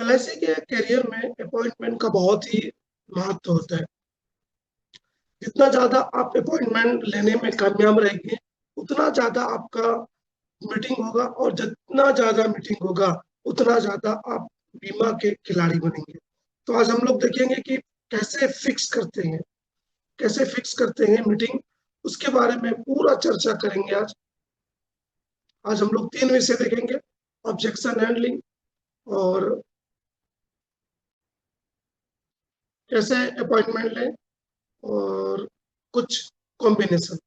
LIC के career में appointment का बहुत ही महत्व होता है। जितना ज़्यादा आप अपॉइंटमेंट लेने में कामयाब रहेंगे, उतना ज़्यादा आपका मीटिंग होगा और जितना ज़्यादा मीटिंग होगा, उतना ज़्यादा आप बीमा के खिलाड़ी बनेंगे। तो आज हम लोग देखेंगे कि कैसे फिक्स करते हैं मीटिंग, उसके बारे में पूरा चर्चा करेंगे आज। आज हम लोग 3 विषय देखेंगे, ऑब्जेक्शन हैंडलिंग और कैसे अपॉइंटमेंट लें और कुछ कॉम्बिनेशन।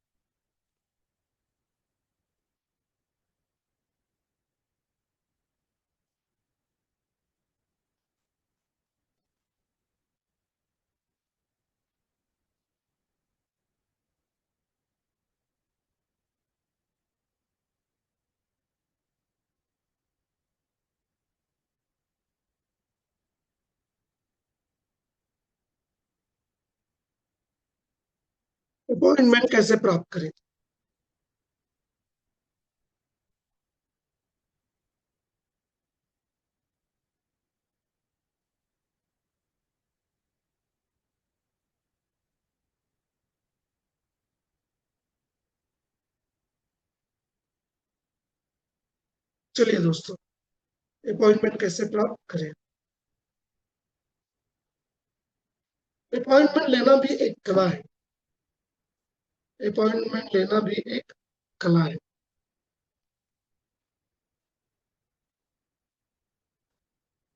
अपॉइंटमेंट कैसे प्राप्त करें? चलिए दोस्तों, अपॉइंटमेंट कैसे प्राप्त करें। अपॉइंटमेंट लेना भी एक कला है। अपॉइंटमेंट लेना भी एक कला है।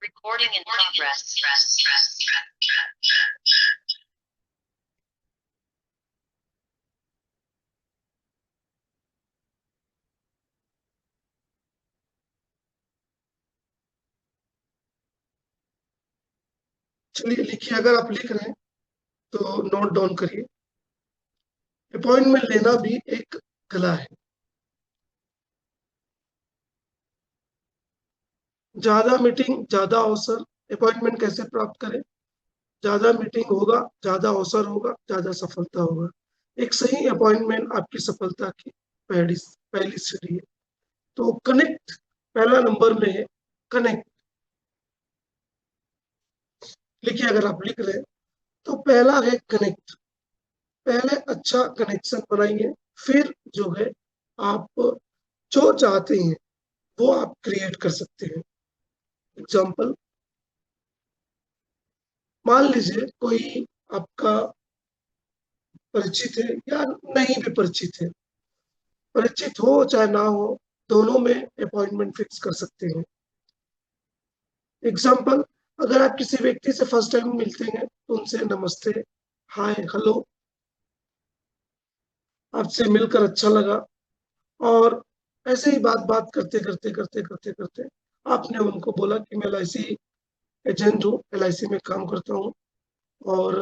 Recording in progress. चलिए लिखिए, अगर आप लिख रहे हैं तो नोट डाउन करिए। अपॉइंटमेंट लेना भी एक कला है। ज्यादा मीटिंग ज्यादा अवसर। अपॉइंटमेंट कैसे प्राप्त करें? ज्यादा मीटिंग होगा, ज्यादा अवसर होगा, ज्यादा सफलता होगा। एक सही अपॉइंटमेंट आपकी सफलता की पहली पहली सीढ़ी है। तो कनेक्ट पहला नंबर में है, कनेक्ट। लिखिए, अगर आप लिख रहे हैं तो पहला है कनेक्ट। पहले अच्छा कनेक्शन बनाइए, फिर जो है आप जो चाहते हैं वो आप क्रिएट कर सकते हैं। एग्जाम्पल, मान लीजिए कोई आपका परिचित है या नहीं भी परिचित है, परिचित हो चाहे ना हो, दोनों में अपॉइंटमेंट फिक्स कर सकते हैं। एग्जाम्पल, अगर आप किसी व्यक्ति से फर्स्ट टाइम मिलते हैं तो उनसे नमस्ते, हाय, हेलो, आपसे मिलकर अच्छा लगा, और ऐसे ही बात बात करते करते आपने उनको बोला कि मैं एलआईसी एजेंट हूँ, एलआईसी में काम करता हूँ। और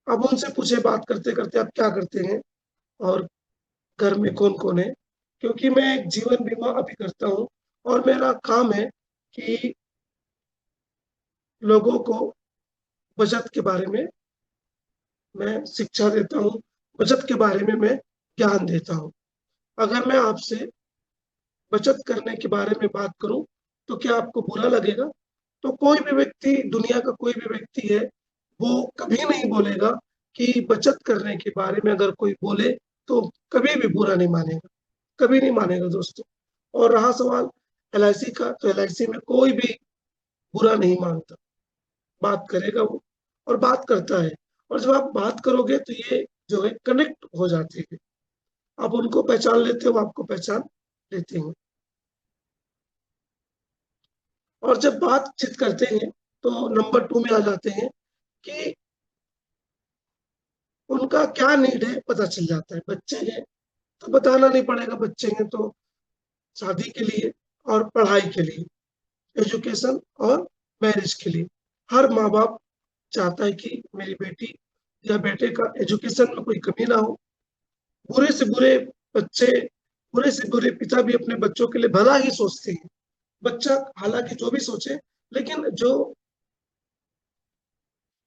अब उनसे पूछे बात करते करते आप क्या करते हैं और घर में कौन कौन है। क्योंकि मैं एक जीवन बीमा अभी करता हूँ और मेरा काम है कि लोगों को बचत के बारे में मैं शिक्षा देता हूँ, बचत के बारे में मैं ज्ञान देता हूँ। अगर मैं आपसे बचत करने के बारे में बात करूं तो क्या आपको बुरा लगेगा? तो कोई भी व्यक्ति, दुनिया का कोई भी व्यक्ति है, वो कभी नहीं बोलेगा कि बचत करने के बारे में अगर कोई बोले तो कभी भी बुरा नहीं मानेगा, कभी नहीं मानेगा दोस्तों। और रहा सवाल एलआईसी का, तो एलआईसी में कोई भी बुरा नहीं मानता, बात करेगा वो, और बात करता है। और जब आप बात करोगे तो ये जो है कनेक्ट हो जाती है। आप उनको पहचान लेते हो, वो आपको पहचान लेते हैं। और जब बातचीत करते हैं तो नंबर 2 में आ जाते हैं कि उनका क्या नीड है, पता चल जाता है। बच्चे हैं तो बताना नहीं पड़ेगा, बच्चे हैं तो शादी के लिए और पढ़ाई के लिए, एजुकेशन और मैरिज के लिए हर माँ बाप चाहता है कि मेरी बेटी या बेटे का एजुकेशन में कोई कमी ना हो। बुरे से बुरे बच्चे, बुरे से बुरे पिता भी अपने बच्चों के लिए भला ही सोचते हैं। बच्चा हालांकि जो भी सोचे, लेकिन जो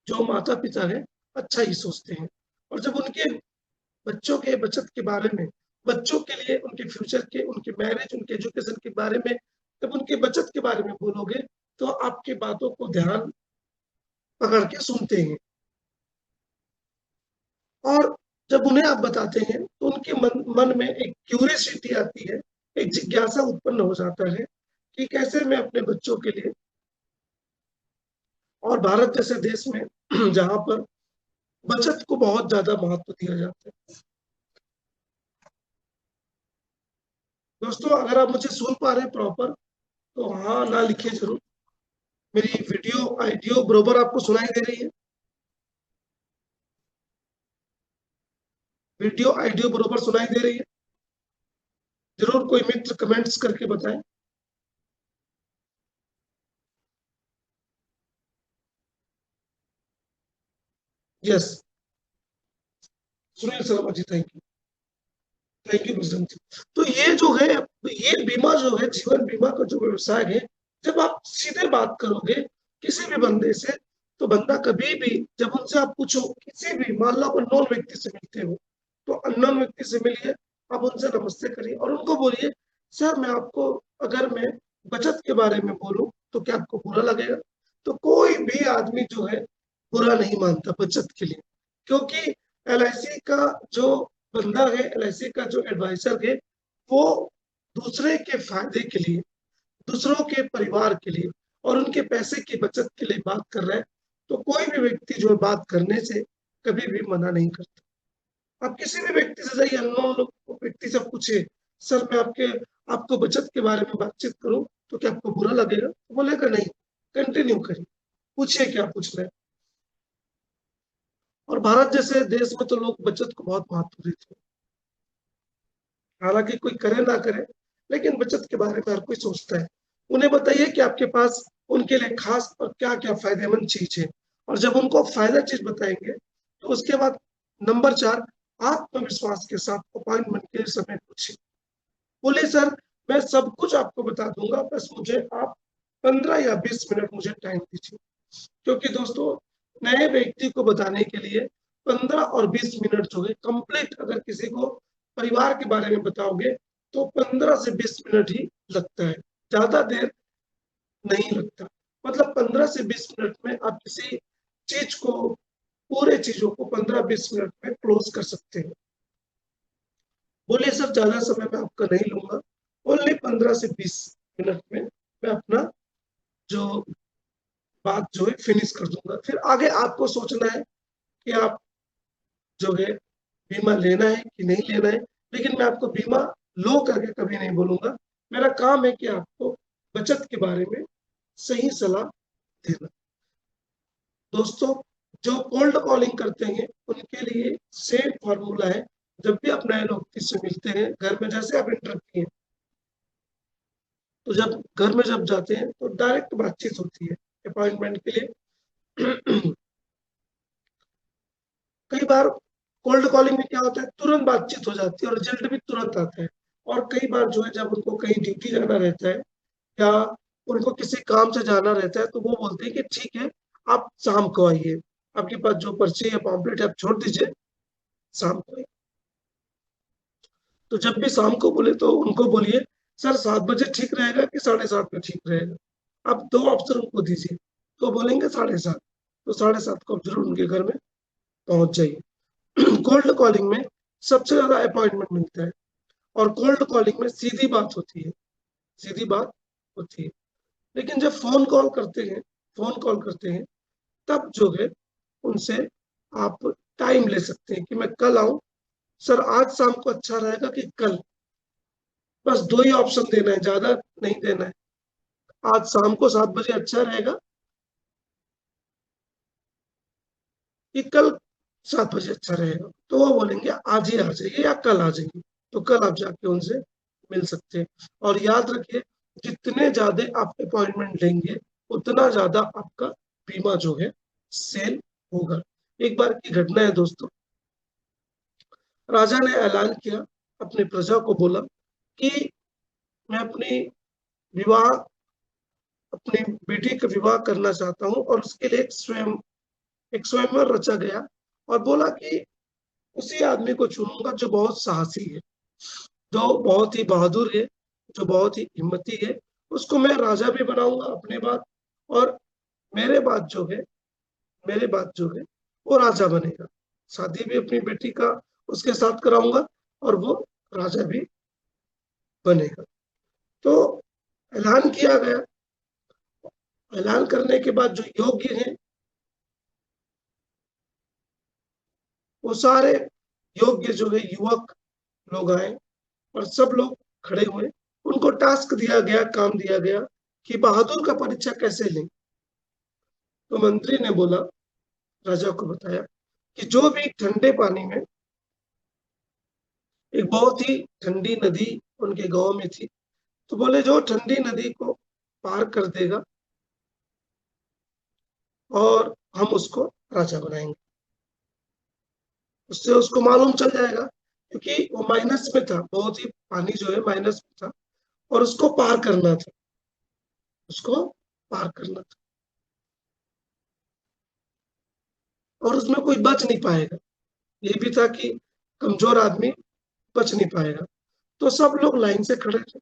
जो माता पिता है अच्छा ही सोचते हैं। और जब उनके बच्चों के बचत के बारे में, बच्चों के लिए, उनके फ्यूचर के, उनके मैरिज, उनके एजुकेशन के बारे में, जब उनके बचत के बारे में बोलोगे तो आपकी बातों को ध्यान पकड़ के सुनते हैं, और जब उन्हें आप बताते हैं तो उनके मन में एक क्यूरियसिटी आती है, एक जिज्ञासा उत्पन्न हो जाता है कि कैसे मैं अपने बच्चों के लिए, और भारत जैसे देश में जहां पर बचत को बहुत ज्यादा महत्व दिया जाता है। दोस्तों, अगर आप मुझे सुन पा रहे हैं प्रॉपर तो हाँ ना लिखिए जरूर। मेरी वीडियो ऑडियो बरोबर आपको सुनाई दे रही है? वीडियो ऑडियो बरोबर सुनाई दे रही है? जरूर कोई मित्र कमेंट्स करके बताएं। Yes, Sunil Sharma ji, thank you Wisdom ji. तो ये जो है, ये बीमा जो है, जीवन बीमा का जो व्यवसाय है, जब आप सीधे बात करोगे किसी भी बंदे से, तो बंदा कभी भी, जब उनसे आप पूछो, किसी भी, मान लो आप अननोन व्यक्ति से मिलते हो, तो अननोन व्यक्ति से मिलिए, आप उनसे नमस्ते करिए और उनको बोलिए, सर मैं आपको, अगर मैं बचत के बारे में बोलूं तो क्या आपको बुरा लगेगा? तो कोई भी आदमी जो है बुरा नहीं मानता बचत के लिए, क्योंकि LIC का जो बंदा है, LIC का जो एडवाइजर है, वो दूसरे के फायदे के लिए, दूसरों के परिवार के लिए और उनके पैसे की बचत के लिए बात कर रहा है, तो कोई भी व्यक्ति जो है बात करने से कभी भी मना नहीं करता। आप किसी भी व्यक्ति से जाइए, अननोन व्यक्ति से पूछिए, सर मैं आपको बचत के बारे में बातचीत करूं तो क्या आपको बुरा लगेगा? तो बोलेगा नहीं, कंटिन्यू करिए, पूछिए क्या पूछ रहे हैं। और भारत जैसे देश में तो लोग बचत को बहुत महत्व देते हैं, हालांकि कोई करे ना करे, लेकिन बचत के बारे में हर कोई सोचता है। उन्हें बताइए कि आपके पास उनके लिए खास और क्या क्या फायदेमंद चीज है, और जब उनको फायदा चीज बताएंगे तो उसके बाद नंबर 4, आत्मविश्वास के साथ अपॉइंटमेंट के समय पूछिए। बोले सर मैं सब कुछ आपको बता दूंगा, बस मुझे आप 15 या 20 मिनट मुझे टाइम दीजिए। क्योंकि दोस्तों, नए व्यक्ति को बताने के लिए 15 और 20 मिनट जो है कंप्लीट, अगर किसी को परिवार के बारे में बताओगे तो 15 से 20 मिनट ही लगता है, ज्यादा देर नहीं लगता। मतलब 15 से 20 मिनट में आप किसी चीज को, पूरे चीजों को 15-20 मिनट में क्लोज कर सकते हैं। बोलिए सर ज्यादा समय मैं आपका नहीं लूंगा, ओनली 15 से 20 मिनट में मैं अपना जो बात जो है फिनिश कर दूंगा। फिर आगे आपको सोचना है कि आप जो है बीमा लेना है कि नहीं लेना है, लेकिन मैं आपको बीमा लो करके कभी नहीं बोलूंगा। मेरा काम है कि आपको बचत के बारे में सही सलाह देना। दोस्तों, जो कोल्ड कॉलिंग करते हैं उनके लिए सेम फॉर्मूला है। जब भी आप नए लोग से मिलते हैं घर में, जैसे आप इंटर किए, तो जब घर में जब जाते हैं तो डायरेक्ट बातचीत होती है अपॉइंटमेंट के लिए। कई बार कोल्ड कॉलिंग में क्या होता है, तुरंत बातचीत हो जाती है और रिजल्ट भी तुरंत आता है। और कई बार जो है, जब उनको कहीं ड्यूटी जाना रहता है या उनको किसी काम से जाना रहता है, तो वो बोलते हैं कि ठीक है आप शाम को आइए, आपके पास जो पर्ची है पॉम्पलेट है आप छोड़ दीजिए, शाम को आइए। तो जब भी शाम को बोले तो उनको बोलिए, सर 7 बजे ठीक रहेगा कि 7:30 में ठीक रहेगा? आप 2 ऑप्शन उनको दीजिए, तो बोलेंगे 7:30, तो 7:30 को आप जरूर उनके घर में पहुंच जाइए। कोल्ड कॉलिंग में सबसे ज्यादा अपॉइंटमेंट मिलता है, और कोल्ड कॉलिंग में सीधी बात होती है, सीधी बात होती है। लेकिन जब फोन कॉल करते हैं, तब जो है उनसे आप टाइम ले सकते हैं कि मैं कल आऊं, सर आज शाम को अच्छा रहेगा कि कल? बस 2 ही ऑप्शन देना है, ज्यादा नहीं देना है। आज शाम को 7 बजे अच्छा रहेगा कि कल 7 बजे अच्छा रहेगा? तो वो बोलेंगे आज ही आ जाइए या कल आ जाइए, तो कल आप जाके उनसे मिल सकते हैं। और याद रखिए, जितने ज्यादा आप अपॉइंटमेंट लेंगे उतना ज्यादा आपका बीमा जो है सेल होगा। एक बार की घटना है दोस्तों, राजा ने ऐलान किया, अपनी प्रजा को बोला कि मैं विवाह अपनी बेटी का विवाह करना चाहता हूँ, और उसके लिए एक स्वयंवर रचा गया, और बोला कि उसी आदमी को चुनूंगा जो बहुत साहसी है, जो बहुत ही बहादुर है, जो बहुत ही हिम्मती है, उसको मैं राजा भी बनाऊंगा अपने बाद, और मेरे बाद जो है वो राजा बनेगा। शादी भी अपनी बेटी का उसके साथ कराऊंगा और वो राजा भी बनेगा। तो ऐलान किया गया। ऐलान करने के बाद जो योग्य हैं वो सारे योग्य जो है युवक लोग आए और सब लोग खड़े हुए। उनको टास्क दिया गया, काम दिया गया कि बहादुर का परिचय कैसे लें। तो मंत्री ने बोला, राजा को बताया कि जो भी ठंडे पानी में, एक बहुत ही ठंडी नदी उनके गांव में थी, तो बोले जो ठंडी नदी को पार कर देगा और हम उसको राजा बनाएंगे। उससे उसको मालूम चल जाएगा, क्योंकि वो माइनस में था, बहुत ही पानी जो है माइनस में था और उसको पार करना था, उसको पार करना था और उसमें कोई बच नहीं पाएगा। ये भी था कि कमजोर आदमी बच नहीं पाएगा। तो सब लोग लाइन से खड़े थे।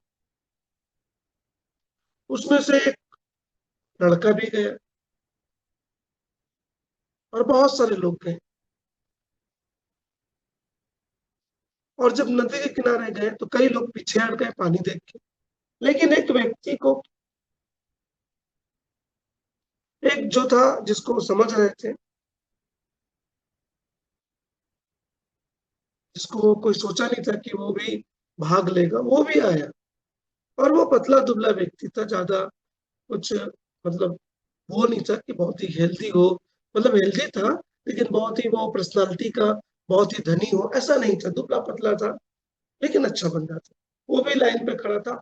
उसमें से एक लड़का भी गया और बहुत सारे लोग गए। और जब नदी के किनारे गए तो कई लोग पीछे हट गए पानी देख के। लेकिन एक व्यक्ति को, एक जो था जिसको समझ रहे थे, जिसको कोई सोचा नहीं था कि वो भी भाग लेगा, वो भी आया। और वो पतला दुबला व्यक्ति था, ज्यादा कुछ मतलब वो नहीं था कि बहुत ही हेल्दी हो, मतलब हेल्दी था लेकिन बहुत ही वो पर्सनालिटी का बहुत ही धनी हो, ऐसा नहीं था। दुबला पतला था लेकिन अच्छा बंदा था। वो भी लाइन पे खड़ा था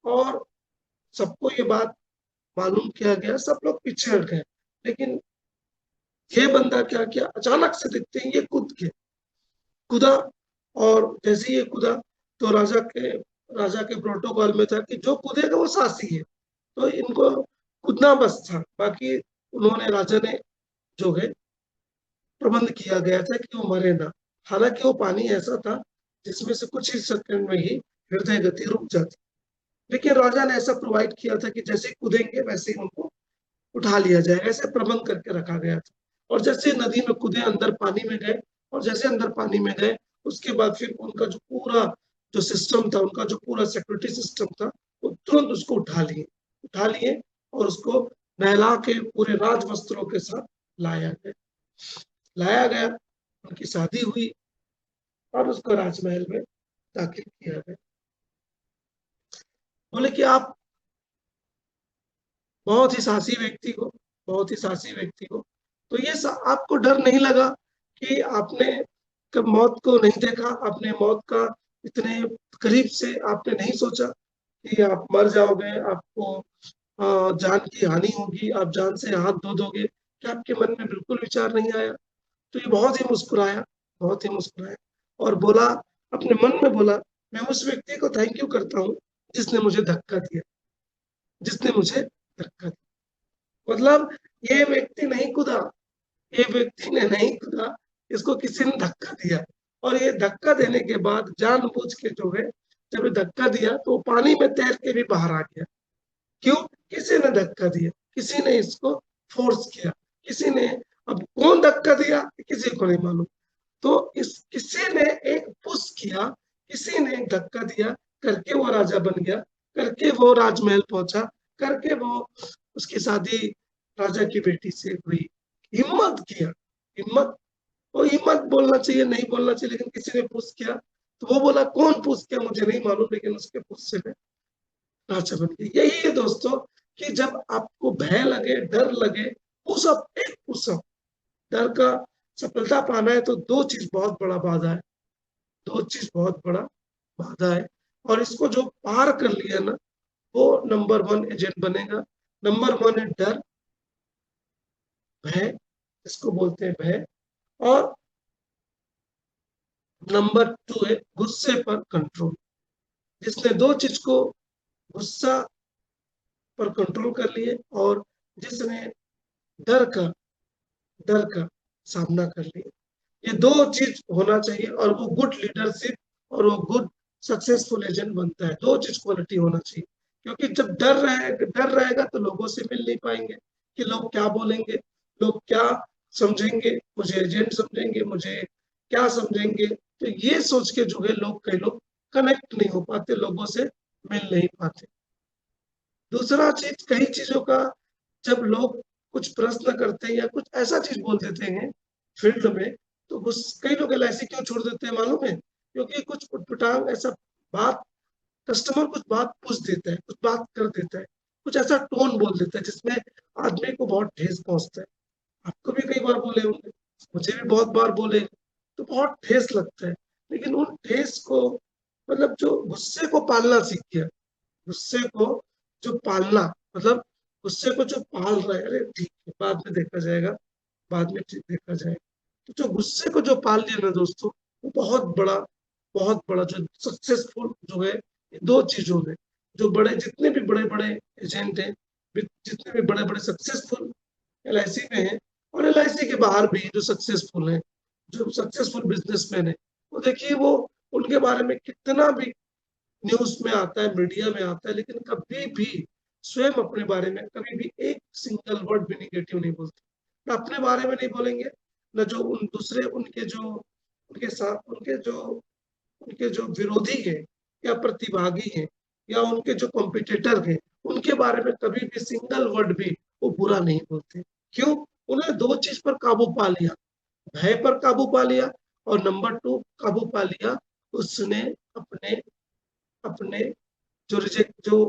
और सबको ये बात मालूम किया गया। सब लोग पीछे हट गए। लेकिन ये बंदा क्या किया, अचानक से देखते ही ये कूदा। और जैसे ही ये कूदा तो राजा के प्रोटोकॉल में था कि जो कूदेगा वो साहसी है। तो इनको कूदना बस था, बाकी उन्होंने, राजा ने जो है प्रबंध किया गया था कि वो मरे ना। हालांकि वो पानी ऐसा था जिसमें से कुछ ही सेकंड में ही हृदय गति रुक जाती। लेकिन राजा ने ऐसा प्रोवाइड किया था कि जैसे ही कूदेंगे वैसे ही उनको उठा लिया जाएगा, ऐसे प्रबंध करके रखा गया था। और जैसे नदी में कूदे, अंदर पानी में गए, और जैसे अंदर पानी में गए उसके बाद फिर उनका जो पूरा जो सिस्टम था, उनका जो पूरा सिक्योरिटी सिस्टम था, वो तुरंत उसको उठा लिए और उसको नहला के पूरे राज वस्त्रों के साथ लाया गया। उनकी शादी हुई और उसको राजमहल में दाखिल किया गया। बोले कि आप बहुत ही साहसी व्यक्ति हो, बहुत ही साहसी व्यक्ति हो। तो ये आपको डर नहीं लगा कि आपने कब मौत को नहीं देखा, आपने मौत का इतने करीब से आपने नहीं सोचा कि आप मर जाओगे, आपको जान की हानि होगी, आप जान से हाथ धो दोगे, क्या आपके मन में बिल्कुल विचार नहीं आया? तो ये बहुत ही मुस्कुराया और बोला, अपने मन में बोला, मैं उस व्यक्ति को थैंक यू करता हूँ जिसने मुझे धक्का दिया, जिसने मुझे धक्का दिया। मतलब ये व्यक्ति नहीं कूदा, ये व्यक्ति ने नहीं कूदा, इसको किसी ने धक्का दिया। और ये धक्का देने के बाद जानबूझ के जो है, जब ये धक्का दिया तो वो पानी में तैर के भी बाहर आ गया। क्यों? किसी ने धक्का दिया, किसी ने इसको फोर्स किया, किसी ने। अब कौन धक्का दिया किसी को नहीं मालूम। तो इस किसी ने एक पुश किया, किसी ने एक धक्का दिया, करके वो राजा बन गया, करके वो राजमहल पहुंचा, करके वो उसकी शादी राजा की बेटी से हुई। हिम्मत किया, हिम्मत। वो हिम्मत बोलना चाहिए, नहीं बोलना चाहिए, लेकिन किसी ने पुश किया। तो वो बोला, कौन पुश किया मुझे नहीं मालूम, लेकिन उसके पुश से मैं राजा बन गया। यही है दोस्तों कि जब आपको भय लगे, डर लगे, पुशअप, एक पुशअप। डर का सफलता पाना है तो दो चीज बहुत बड़ा बाधा है, दो चीज बहुत बड़ा बाधा है। और इसको जो पार कर लिया ना, वो नंबर 1 एजेंट बनेगा। नंबर 1 है डर, भय, इसको बोलते हैं भय। और नंबर 2 है गुस्से पर कंट्रोल। जिसने दो चीज को, गुस्सा पर कंट्रोल कर लिए और जिसने डर का डर का सामना कर लिया, ये दो चीज होना चाहिए और वो गुड लीडरशिप और वो गुड सक्सेसफुल एजेंट बनता है। दो चीज क्वालिटी होना चाहिए, क्योंकि जब डर रहेगा तो लोगों से मिल नहीं पाएंगे, कि लोग क्या बोलेंगे, लोग क्या समझेंगे, मुझे एजेंट समझेंगे, मुझे क्या समझेंगे। तो ये सोच के जो है लोग, कई लोग कनेक्ट नहीं हो पाते, लोगों से मिल नहीं पाते। दूसरा चीज, कई चीजों का जब लोग कुछ प्रश्न करते हैं या कुछ ऐसा चीज बोल देते हैं फील्ड में, तो कई लोग एलआईसी क्यों छोड़ देते हैं मालूम है? क्योंकि कुछ उटपटांग ऐसा बात, कस्टमर कुछ बात पूछ देता है, कुछ बात कर देता है, कुछ ऐसा टोन बोल देता है जिसमें आदमी को बहुत ठेस पहुंचता है। आपको भी कई बार बोले होंगे, मुझे भी बहुत बार बोले, तो बहुत ठेस लगता है। लेकिन उन ठेस को, मतलब जो गुस्से को पालना सीख गया, गुस्से को जो पालना, मतलब गुस्से को जो पाल रहा है, अरे ठीक है बाद में देखा जाएगा, बाद में ठीक देखा जाएगा। तो जो गुस्से को जो पाल लिया ना दोस्तों, वो बहुत बड़ा जो सक्सेसफुल जो है, ये दो चीजों में, जो बड़े जितने भी बड़े बड़े एजेंट हैं, जितने भी बड़े बड़े सक्सेसफुल एलआईसी में है, और एलआईसी के बाहर भी जो सक्सेसफुल है, जो सक्सेसफुल बिजनेसमैन है, वो देखिए वो, उनके बारे में कितना भी न्यूज में आता है, मीडिया में आता है, लेकिन कभी भी स्वयं अपने बारे में कभी भी एक सिंगल वर्ड भी निगेटिव नहीं बोलते। न अपने बारे में नहीं बोलेंगे, न जो उन दूसरे उनके जो उनके साथ उनके जो विरोधी हैं या प्रतिभागी हैं या उनके जो कॉम्पिटिटर हैं, उनके बारे में कभी भी सिंगल वर्ड भी वो बुरा नहीं बोलते। क्यों? उन्होंने दो चीज पर काबू पा लिया, भय पर काबू पा लिया, और नंबर टू काबू पा लिया, उसने अपने अपने जो रिजेक्ट जो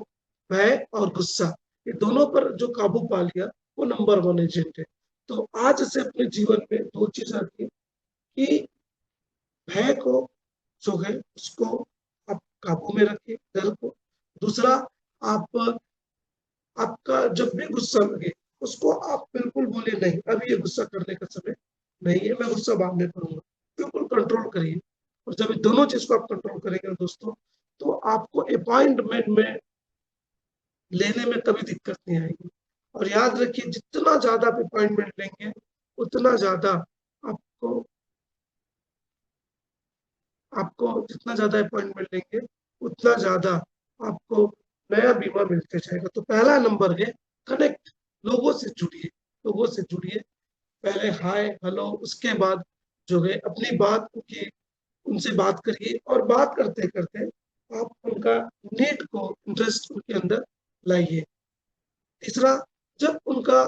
भय और गुस्सा, ये दोनों पर जो काबू पा लिया, वो नंबर वन एजेंट है। तो आज से अपने जीवन में दो चीज आती है कि भय को जो है उसको आप काबू में रखिए, डर को। दूसरा, आप आपका जब भी गुस्सा लगे, उसको आप बिल्कुल बोलिए नहीं, अभी ये गुस्सा करने का समय नहीं है, मैं गुस्सा बाद में करूंगा। बिल्कुल कंट्रोल करिए। और जब ये दोनों चीज को आप कंट्रोल करेंगे दोस्तों, तो आपको अपॉइंटमेंट में लेने में कभी दिक्कत नहीं आएगी। और याद रखिए, जितना ज्यादा आप अपॉइंटमेंट लेंगे, उतना ज्यादा आपको आपको जितना ज्यादा अपॉइंटमेंट लेंगे, उतना ज्यादा आपको नया बीमा मिलते जाएगा। तो पहला नंबर है कनेक्ट, लोगों से जुड़िए, लोगों से जुड़िए। पहले हाय हेलो, उसके बाद जो है अपनी बात की उनसे बात करिए, और बात करते करते आप उनका नीड को, इंटरेस्ट उनके अंदर लाइए। तीसरा, जब उनका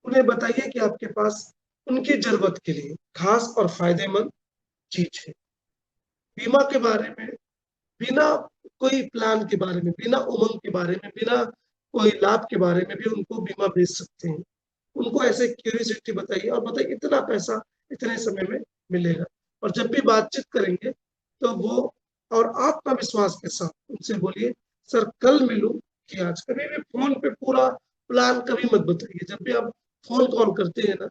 उन्हें बताइए कि आपके पास उनकी जरूरत के लिए खास और फायदेमंद चीज है। बीमा के बारे में, बिना कोई प्लान के बारे में, बिना उमंग के बारे में, बिना कोई लाभ के बारे में भी उनको बीमा बेच सकते हैं। उनको ऐसे क्यूरियोसिटी बताइए, और बताइए इतना पैसा इतने समय में मिलेगा। और जब भी बातचीत करेंगे, तो वो, और आत्मविश्वास के साथ उनसे बोलिए, सर कल मिलूं कि आज। कभी भी फोन पे पूरा प्लान कभी मत बताइए। जब भी आप फोन कॉल करते हैं ना,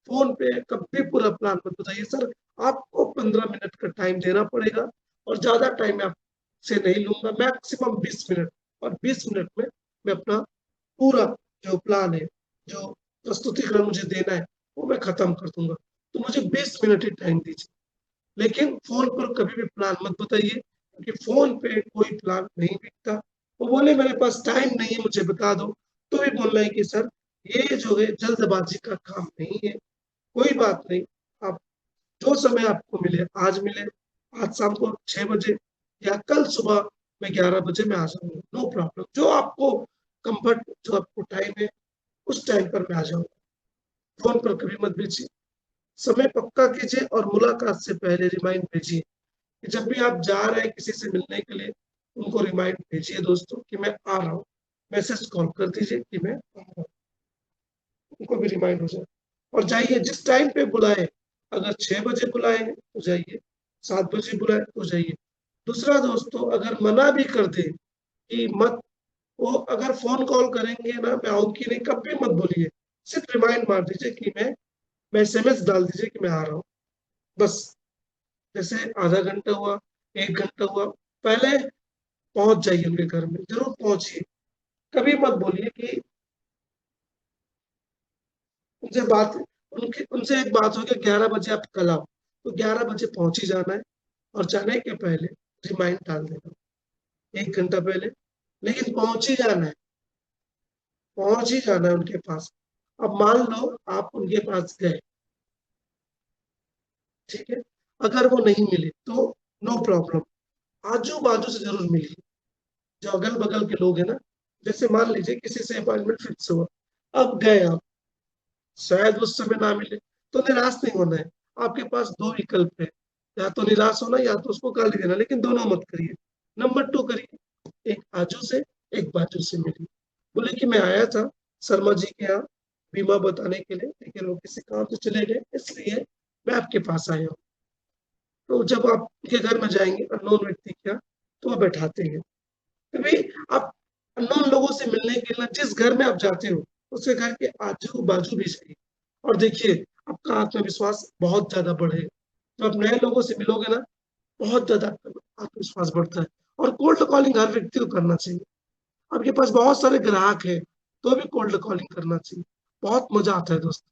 फोन पे कभी पूरा प्लान मत बताइए। सर आपको 15 मिनट का टाइम देना पड़ेगा, और ज्यादा टाइम आपसे नहीं लूंगा, मैक्सिमम 20 मिनट। और 20 मिनट में मैं अपना पूरा जो प्लान है, जो प्रस्तुतिकरण मुझे देना है, वो मैं खत्म कर दूंगा। तो मुझे 20 मिनट ही टाइम दीजिए। लेकिन फोन पर कभी भी प्लान मत बताइए, क्योंकि फोन पे कोई प्लान नहीं बिकता। वो बोले मेरे पास टाइम नहीं है, मुझे बता दो, तो भी बोलना है कि सर ये जो है जल्दबाजी का काम नहीं है, कोई बात नहीं, आप जो समय आपको मिले, आज मिले, आज शाम को 6 बजे, या कल सुबह में 11 बजे मैं आ जाऊंगा, नो प्रॉब्लम। जो आपको कंफर्ट, जो आपको टाइम है, उस टाइम पर मैं आ जाऊंगा। फोन पर कभी मत भेजिए। समय पक्का कीजिए, और मुलाकात से पहले रिमाइंड भेजिए कि जब भी आप जा रहे हैं किसी से मिलने के लिए, उनको रिमाइंड भेजिए दोस्तों कि मैं आ रहा हूँ। मैसेज कॉल कर दीजिए कि मैं आ रहा हूँ, उनको भी रिमाइंड हो जाए। और जाइए जिस टाइम पे बुलाए, अगर 6 बजे बुलाए तो जाइए, 7 बजे बुलाए तो जाइए। दूसरा दोस्तों, अगर मना भी कर दे कि मत, वो अगर फोन कॉल करेंगे ना, मैं आऊंगी नहीं, कभी मत बोलिए। सिर्फ रिमाइंड मार दीजिए कि मैं एसएमएस डाल दीजिए कि मैं आ रहा हूँ, बस। जैसे आधा घंटा हुआ, 1 घंटा हुआ, पहले पहुंच जाइए उनके घर में, जरूर पहुंचिए। कभी मत बोलिए कि उनसे बात उनकी उनसे एक बात हो गई 11 बजे आप कल आओ, तो 11 बजे पहुंच ही जाना है। और जाने के पहले रिमाइंड डाल देना, 1 घंटा पहले, लेकिन पहुंच ही जाना है। पहुंच ही जाना है उनके पास। अब मान लो आप उनके पास गए, ठीक है, अगर वो नहीं मिले तो नो प्रॉब्लम, आजू बाजू से जरूर मिलिए, जो अगल बगल के लोग हैं ना। जैसे मान लीजिए किसी से अपॉइंटमेंट फिक्स हुआ, अब गए आप, शायद उस समय ना मिले, तो निराश नहीं होना है। आपके पास दो विकल्प है, या तो निराश होना या तो उसको गाली देना, लेकिन दोनों मत करिए। नंबर 2 करिए, एक आजू से एक बाजू से मिलिए, बोले कि मैं आया था शर्मा जी के यहाँ बीमा बताने के लिए, लेकिन वो किसी काम से चले गए, इसलिए मैं आपके पास आया हूँ। तो जब आप उनके घर में जाएंगे अननोन व्यक्ति के यहाँ, तो वो बैठाते हैं। कभी आप अननोन लोगों से मिलने के लिए जिस घर में आप जाते हो, उसके घर के आजू बाजू भी सही, और देखिए आपका आत्मविश्वास बहुत ज्यादा बढ़ेगा। जब आप नए लोगों से मिलोगे ना, बहुत ज्यादा आपका आत्मविश्वास बढ़ता है। और कोल्ड कॉलिंग हर व्यक्ति को करना चाहिए। आपके पास बहुत सारे ग्राहक हैं, तो भी कोल्ड कॉलिंग करना चाहिए। बहुत मजा आता है दोस्तों,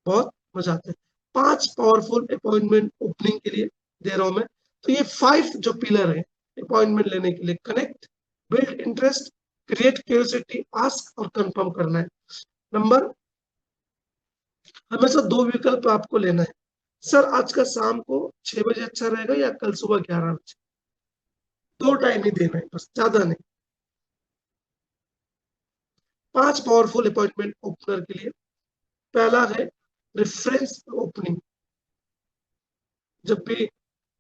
बहुत मजा आता है। 5 पावरफुल अपॉइंटमेंट ओपनिंग के लिए दे रहा हूं मैं। तो ये 5 जो पिलर है अपॉइंटमेंट लेने के लिए: connect, build interest, create curiosity, ask और कंफर्म करना है। नंबर, हमेशा 2 विकल्प आपको लेना है। सर आज का शाम को 6 बजे अच्छा रहेगा या कल सुबह 11 बजे? 2 टाइम ही देना है बस, ज्यादा नहीं। 5 पावरफुल अपॉइंटमेंट ओपनर के लिए। पहला है रेफरेंस ओपनिंग। जब भी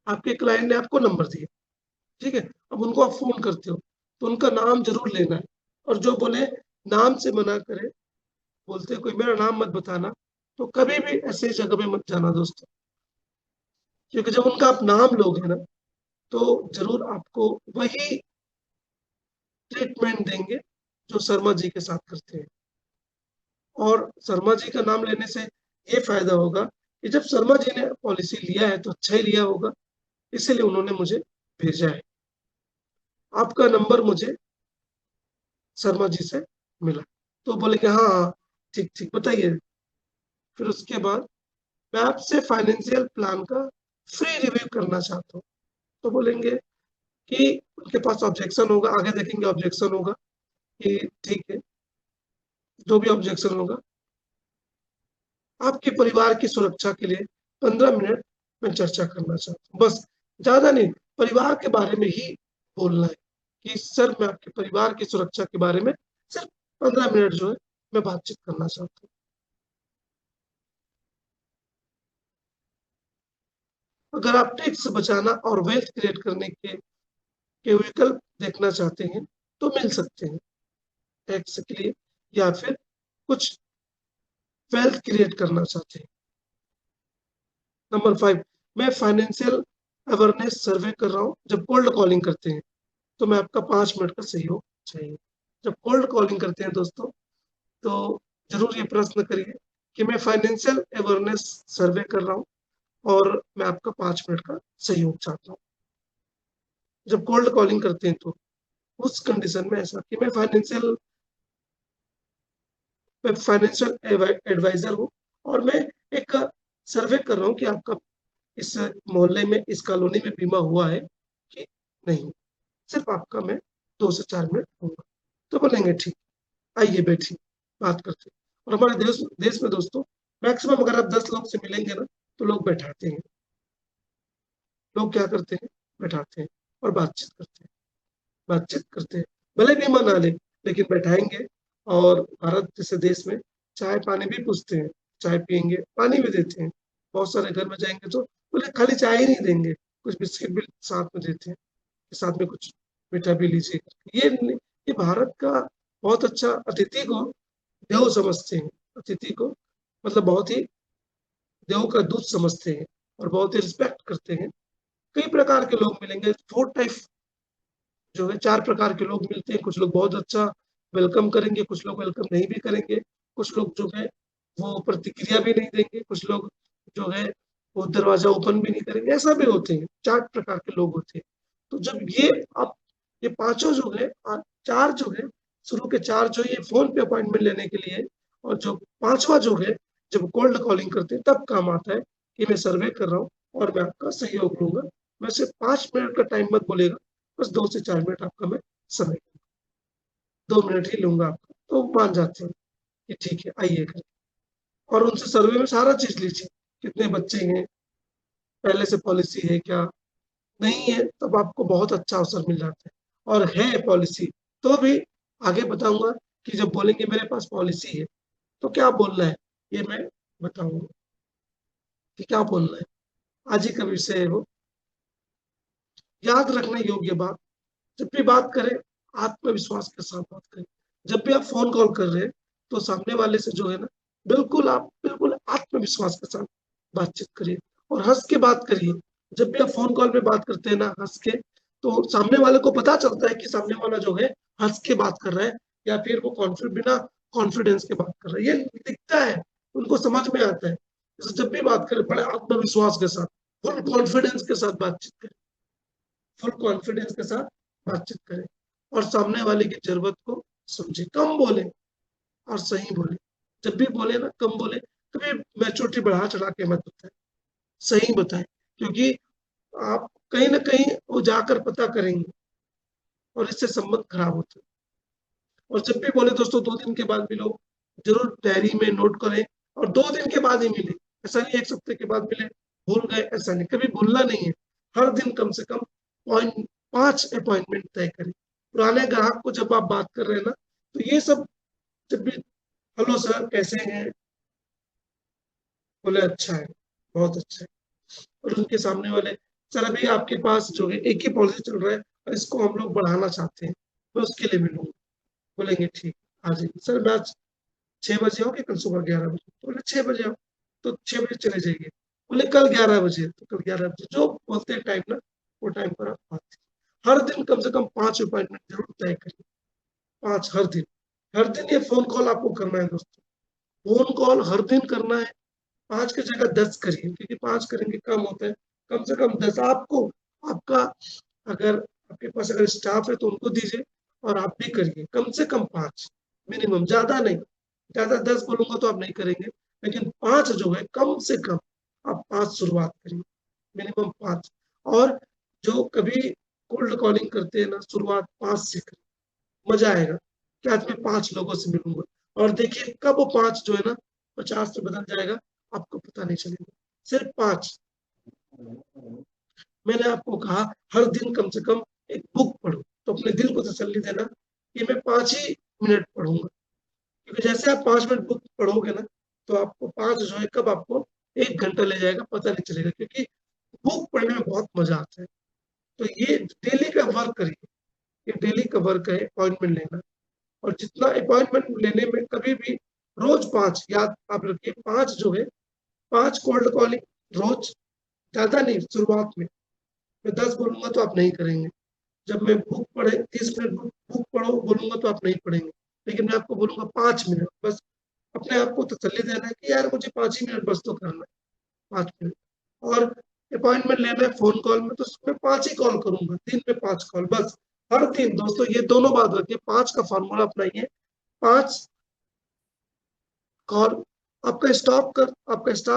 आपके क्लाइंट ने आपको नंबर दिया, ठीक है, अब उनको आप फोन करते हो, तो उनका नाम जरूर लेना है। और जो बोले नाम से मना करे, बोलते कोई मेरा नाम मत बताना, तो कभी भी ऐसे जगह पे मत जाना दोस्तों। क्योंकि जब उनका आप नाम लोगे ना, तो जरूर आपको वही ट्रीटमेंट देंगे जो शर्मा जी के साथ करते हैं। और शर्मा जी का नाम लेने से ये फायदा होगा कि जब शर्मा जी ने पॉलिसी लिया है तो अच्छा ही लिया होगा, इसीलिए उन्होंने मुझे भेजा है। आपका नंबर मुझे शर्मा जी से मिला, तो बोले कि हाँ हाँ, ठीक ठीक, बताइए। फिर उसके बाद मैं आपसे फाइनेंशियल प्लान का फ्री रिव्यू करना चाहता हूँ। तो बोलेंगे कि उनके पास ऑब्जेक्शन होगा, आगे देखेंगे ऑब्जेक्शन होगा कि ठीक है, जो भी ऑब्जेक्शन होगा। आपके परिवार की सुरक्षा के लिए 15 मिनट में चर्चा करना चाहता हूँ, बस, ज्यादा नहीं। परिवार के बारे में ही बोलना है कि सर मैं आपके परिवार की सुरक्षा के बारे में सिर्फ 15 मिनट जो है मैं बातचीत करना चाहता हूँ। अगर आप टैक्स बचाना और वेल्थ क्रिएट करने के विकल्प देखना चाहते हैं, तो मिल सकते हैं टैक्स के लिए, या फिर कुछ वेल्थ क्रिएट करना चाहते हैं। नंबर 5, मैं फाइनेंशियल अवेयरनेस सर्वे कर रहा हूँ। जब कोल्ड कॉलिंग करते हैं, तो मैं आपका 5 मिनट का सहयोग चाहिए। जब कोल्ड कॉलिंग करते हैं दोस्तों, तो जरूर ये प्रश्न करिए कि मैं फाइनेंशियल अवेयरनेस सर्वे कर रहा हूँ और मैं आपका 5 मिनट का सहयोग चाहता हूँ। जब कोल्ड कॉलिंग करते हैं, तो उस कंडीशन में ऐसा कि मैं फाइनेंशियल एडवाइजर हूँ, और मैं एक सर्वे कर रहा हूँ कि आपका इस मोहल्ले में, इस कॉलोनी में बीमा हुआ है कि नहीं। सिर्फ आपका मैं 2 से 4 मिनट लूंगा। तो बोलेंगे ठीक, आइए बैठिए, बात करते हैं। और हमारे देश देश में दोस्तों, मैक्सिमम अगर आप 10 लोग से मिलेंगे ना, तो लोग बैठाते हैं। लोग क्या करते हैं, बैठाते हैं और बातचीत करते हैं, बातचीत करते हैं। भले बीमा ना ले, लेकिन बैठाएंगे। और भारत जैसे देश में चाय पानी भी पूछते हैं, चाय पियेंगे, पानी भी देते हैं। बहुत सारे घर में जाएंगे तो बोले खाली चाय ही नहीं देंगे, कुछ बिस्किट भी साथ में देते हैं, साथ में कुछ मीठा भी लीजिए। ये भारत का बहुत अच्छा, अतिथि को देव समझते हैं। अतिथि को मतलब बहुत ही देव का दूत समझते हैं, और बहुत ही रिस्पेक्ट करते हैं। कई प्रकार के लोग मिलेंगे, 4 टाइप जो है, 4 प्रकार के लोग मिलते हैं। कुछ लोग बहुत अच्छा वेलकम करेंगे, कुछ लोग वेलकम नहीं भी करेंगे, कुछ लोग जो है वो प्रतिक्रिया भी नहीं देंगे, कुछ लोग जो है वो दरवाजा ओपन भी नहीं करेंगे, ऐसा भी होते हैं। 4 प्रकार के लोग होते हैं। तो जब ये आप, ये पांचों जो है, 4 जो है, शुरू के 4 जो ये फोन पे अपॉइंटमेंट लेने के लिए, और जो 5वां जो है जब कोल्ड कॉलिंग करते हैं तब काम आता है कि मैं सर्वे कर रहा हूँ और मैं आपका सहयोग लूंगा। वैसे 5 मिनट का टाइम मत बोलेगा, बस 2 से 4 मिनट आपका मैं समय, 2 मिनट ही लूंगा आपका, तो वो मान जाते हैं कि ठीक है आइए करके, और उनसे सर्वे में सारा चीज लीजिए, कितने बच्चे हैं, पहले से पॉलिसी है क्या, नहीं है तब आपको बहुत अच्छा अवसर मिल जाता है, और है पॉलिसी तो भी आगे बताऊंगा कि जब बोलेंगे मेरे पास पॉलिसी है तो क्या बोलना है, ये मैं बताऊंगा कि क्या बोलना है। आज ही का विषय है वो। याद रखने योग्य बात, जब भी बात करें आत्मविश्वास के साथ बात करें। जब भी आप फोन कॉल कर रहे हैं तो सामने वाले से जो है ना, बिल्कुल आप बिल्कुल आत्मविश्वास के साथ बातचीत करिए और हंस के बात करिए। जब भी आप फोन कॉल पे बात करते हैं ना हंस के, तो सामने वाले को पता चलता है कि सामने वाला जो है हंस के बात कर रहा है, या फिर वो बिना कॉन्फिडेंस के बात कर रहा है, ये दिखता है, उनको समझ में आता है। जब भी बात करें बड़े आत्मविश्वास के साथ, फुल कॉन्फिडेंस के साथ बातचीत करें, फुल कॉन्फिडेंस के साथ बातचीत करें, और सामने वाले की जरूरत को समझे, कम बोले और सही बोले। जब भी बोले ना कम बोले, कभी मैच्योरिटी बढ़ा चढ़ा के मत बताए, सही बताए, क्योंकि आप कहीं ना कहीं वो जाकर पता करेंगे और इससे संबंध खराब होते हैं। और जब भी बोले दोस्तों 2 दिन के बाद मिलो, जरूर डायरी में नोट करें, और 2 दिन के बाद ही मिले, ऐसा नहीं 1 हफ्ते के बाद मिले भूल गए, ऐसा नहीं, कभी भूलना नहीं है। हर दिन कम से कम 5 अपॉइंटमेंट तय करें। पुराने ग्राहक को जब आप बात कर रहे हैं ना, तो ये सब जब भी, हेलो सर कैसे हैं, बोले अच्छा है, बहुत अच्छा है, और उनके सामने वाले, सर अभी आपके पास जो है एक ही पॉलिसी चल रहा है और इसको हम लोग बढ़ाना चाहते हैं, मैं उसके लिए मिलूंगा। बोलेंगे ठीक, आ जाइए सर, मैं आज 6 बजे आओ कि कल सुबह 11 बजे, तो बोले 6 बजे आओ, तो 6 बजे चले जाइए। बोले कल 11 बजे, तो कल 11 बजे, जो बोलते हैं टाइम ना, वो टाइम पर आप आते हैं। हर दिन कम से कम 5 अपॉइंटमेंट जरूर तय करिए, 5 हर दिन। हर दिन ये फोन कॉल आपको करना है दोस्तों, फोन कॉल हर दिन करना है। 5 की जगह 10 करिए, क्योंकि 5 करेंगे कम होता है, कम से कम 10 आपको, आपका अगर आपके पास अगर स्टाफ है तो उनको दीजिए, और आप भी करिए कम से कम 5 मिनिमम, ज्यादा नहीं। ज्यादा 10 बोलूंगा तो आप नहीं करेंगे, लेकिन 5 जो है कम से कम आप 5 शुरुआत करिए, मिनिमम 5। और जो कभी कोल्ड कॉलिंग करते हैं ना, शुरुआत 5 से करिए, मजा आएगा कि आज मैं 5 लोगों से मिलूंगा, और देखिए कब वो 5 जो है ना 50 में बदल जाएगा, आपको पता नहीं चलेगा। सिर्फ 5। मैंने आपको कहा हर दिन कम से कम एक बुक पढ़ो, तो अपने दिल को तसल्ली देना कि मैं 5 ही मिनट पढ़ूंगा, क्योंकि जैसे आप 5 मिनट बुक पढ़ोगे ना, तो आपको 5 जो है कब आपको 1 घंटा ले जाएगा पता नहीं चलेगा, क्योंकि बुक पढ़ने में बहुत मजा आता है। तो ये डेली का वर्क करिए, ये डेली का वर्क है अपॉइंटमेंट लेना। और जितना अपॉइंटमेंट लेने में कभी भी, रोज 5 याद आप रखिए, 5 जो है, 5 कोल्ड कॉलिंग रोज, ज्यादा नहीं शुरुआत में। मैं 10 बोलूंगा तो आप नहीं करेंगे। जब मैं बुक पढ़े 30 मिनट बुक पढ़ो बोलूंगा तो आप नहीं पढ़ेंगे, लेकिन मैं आपको बोलूंगा 5 मिनट बस, अपने आप को तसल्ली देना है कि यार मुझे 5 ही मिनट बस तो करना है, 5 मिनट। और अपॉइंटमेंट लेना है फोन कॉल में, तो मैं 5 ही कॉल करूंगा, दिन में 5 कॉल बस। हर दिन दोस्तों ये दोनों बात रखिए, 5 का फॉर्मूला अपनाइए। 5 कॉल, आपका स्टाफ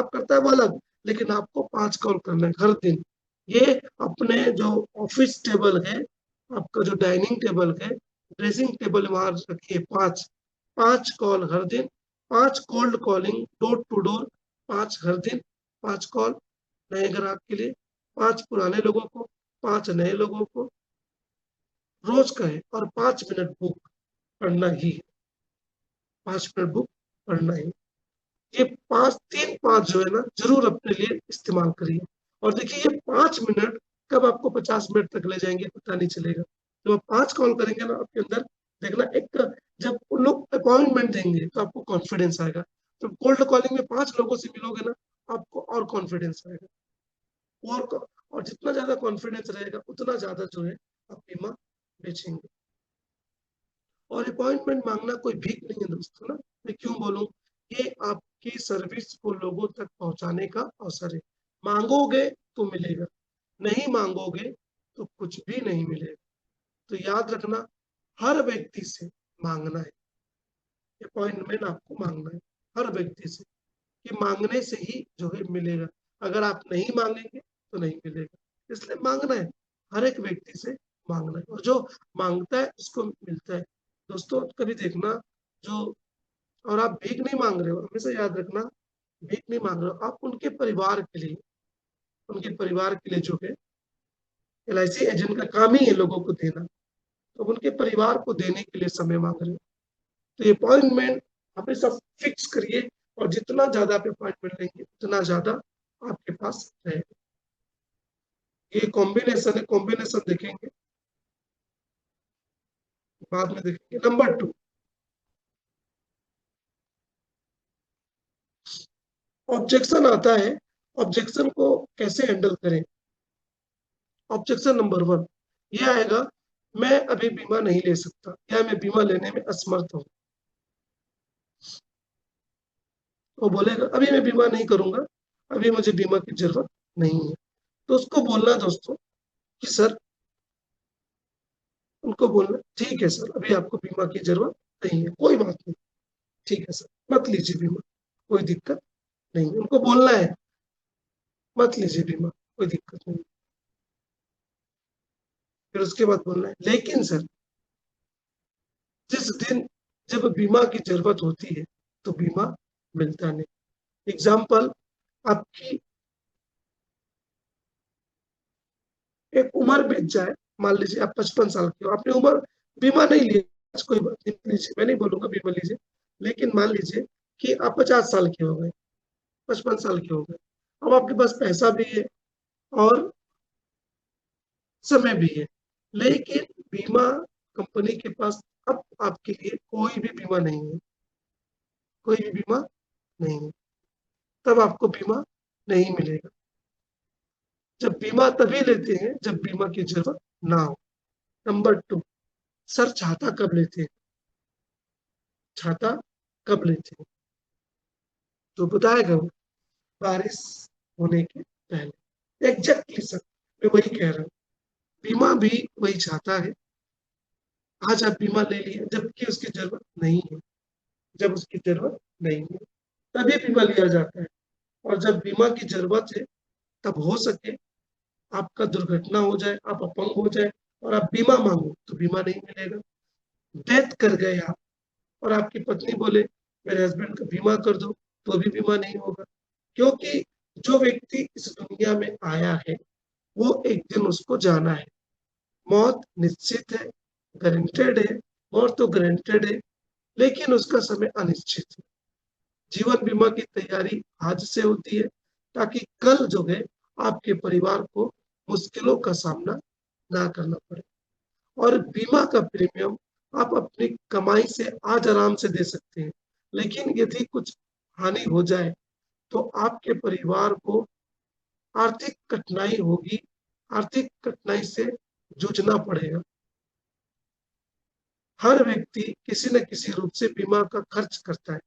करता है वो अलग, लेकिन आपको 5 कॉल करना है हर दिन। ये अपने जो ऑफिस टेबल है, आपका जो डाइनिंग टेबल है, ड्रेसिंग टेबल वहां रखिए। 5 5 कॉल हर दिन, 5 cold calling door to door, 5 हर दिन, 5 कॉल नए ग्राहक के लिए, 5 पुराने लोगों को, 5 नए लोगों को रोज का है, और 5 मिनट बुक पढ़ना ही है, 5 मिनट बुक पढ़ना ही। ये 5 3 5 जो है ना जरूर अपने लिए इस्तेमाल करिए। और देखिए ये 5 मिनट कब आपको 50 मिनट तक ले जाएंगे पता नहीं चलेगा। जब आप 5 कॉल करेंगे ना, आपके अंदर देखना एक, जब वो लोग अपॉइंटमेंट देंगे तो आपको कॉन्फिडेंस आएगा। तो कोल्ड कॉलिंग में 5 लोगों से मिलोगे ना, आपको और कॉन्फिडेंस आएगा। और जितना ज्यादा कॉन्फिडेंस रहेगा उतना ज्यादा जो है आप बीमा बेचेंगे। और अपॉइंटमेंट मांगना कोई भीख नहीं है दोस्तों ना, मैं क्यों बोलूं, ये आपकी सर्विस को लोगों तक पहुंचाने का अवसर है। मांगोगे तो मिलेगा, नहीं मांगोगे तो कुछ भी नहीं मिलेगा। तो याद रखना, हर व्यक्ति से मांगना है, अपॉइंटमेंट आपको मांगना है हर व्यक्ति से, कि मांगने से ही जो है मिलेगा। अगर आप नहीं मांगेंगे तो नहीं मिलेगा, इसलिए मांगना है, हर एक व्यक्ति से मांगना है, और जो मांगता है उसको मिलता है। दोस्तों कभी देखना, जो, और आप भीख नहीं मांग रहे हो, हमेशा याद रखना, भीख नहीं मांग रहे हो, आप उनके परिवार के लिए जो है, एलआईसी एजेंट का काम ही है लोगों को देना, तो उनके परिवार को देने के लिए समय मांग रहे हो। तो ये अपॉइंटमेंट हमेशा फिक्स करिए, और जितना ज्यादा आप अपॉइंटमेंट लेंगे उतना ज्यादा आपके पास रहेगा। ये कॉम्बिनेशन है, कॉम्बिनेशन देखेंगे बाद में, देखेंगे। नंबर 2, ऑब्जेक्शन आता है, ऑब्जेक्शन को कैसे हैंडल करें। ऑब्जेक्शन नंबर 1 ये आएगा, मैं अभी बीमा नहीं ले सकता, या मैं बीमा लेने में असमर्थ हूँ। वो बोलेगा अभी मैं बीमा नहीं करूंगा, अभी मुझे बीमा की जरूरत नहीं है। तो उसको बोलना दोस्तों कि सर, उनको बोलना ठीक है सर, अभी आपको बीमा की जरूरत नहीं है, कोई बात नहीं, ठीक है सर, मत लीजिए बीमा, कोई दिक्कत नहीं है। उनको बोलना है मत लीजिए बीमा, कोई दिक्कत नहीं। फिर उसके बाद बोलना है लेकिन सर, जिस दिन जब बीमा की जरूरत होती है तो बीमा मिलता नहीं। एग्जाम्पल, आपकी एक उम्र बीत जाए, मान लीजिए आप 55 साल के हो, आपने उम्र बीमा नहीं लिया, कोई बात नहीं लीजिए, मैं नहीं बोलूंगा बीमा लीजिए, लेकिन मान लीजिए कि आप 50 साल के हो गए, 55 साल के हो गए, अब आपके पास पैसा भी है और समय भी है, लेकिन बीमा कंपनी के पास अब आपके लिए कोई भी बीमा नहीं है, कोई भी बीमा नहीं है, तब आपको बीमा नहीं मिलेगा। जब बीमा तभी लेते हैं जब बीमा की जरूरत ना हो। नंबर 2, सर छाता कब लेते हैं, छाता कब लेते हैं, तो बताएगा वो, बारिश होने के पहले। एग्जैक्टली सर, मैं वही कह रहा हूँ, बीमा भी वही चाहता है। आज आप बीमा ले लिए जबकि उसकी जरूरत नहीं है, जब उसकी जरूरत नहीं है तभी बीमा लिया जाता है, और जब बीमा की जरूरत है तब हो सके आपका दुर्घटना हो जाए, आप अपंग हो जाए और आप बीमा मांगो तो बीमा नहीं मिलेगा। डेथ कर गए आप और आपकी पत्नी बोले मेरे हस्बैंड का बीमा कर दो, तो भी बीमा नहीं होगा, क्योंकि जो व्यक्ति इस दुनिया में आया है वो एक दिन उसको जाना है। मौत निश्चित है, गारंटेड है, मौत तो गारंटेड है, लेकिन उसका समय अनिश्चित है। जीवन बीमा की तैयारी आज से होती है ताकि कल जो है आपके परिवार को मुश्किलों का सामना ना करना पड़े। और बीमा का प्रीमियम आप अपनी कमाई से आज आराम से दे सकते हैं, लेकिन यदि कुछ हानि हो जाए तो आपके परिवार को आर्थिक कठिनाई होगी, आर्थिक कठिनाई से जूझना पड़ेगा। हर व्यक्ति किसी न किसी रूप से बीमा का खर्च करता है,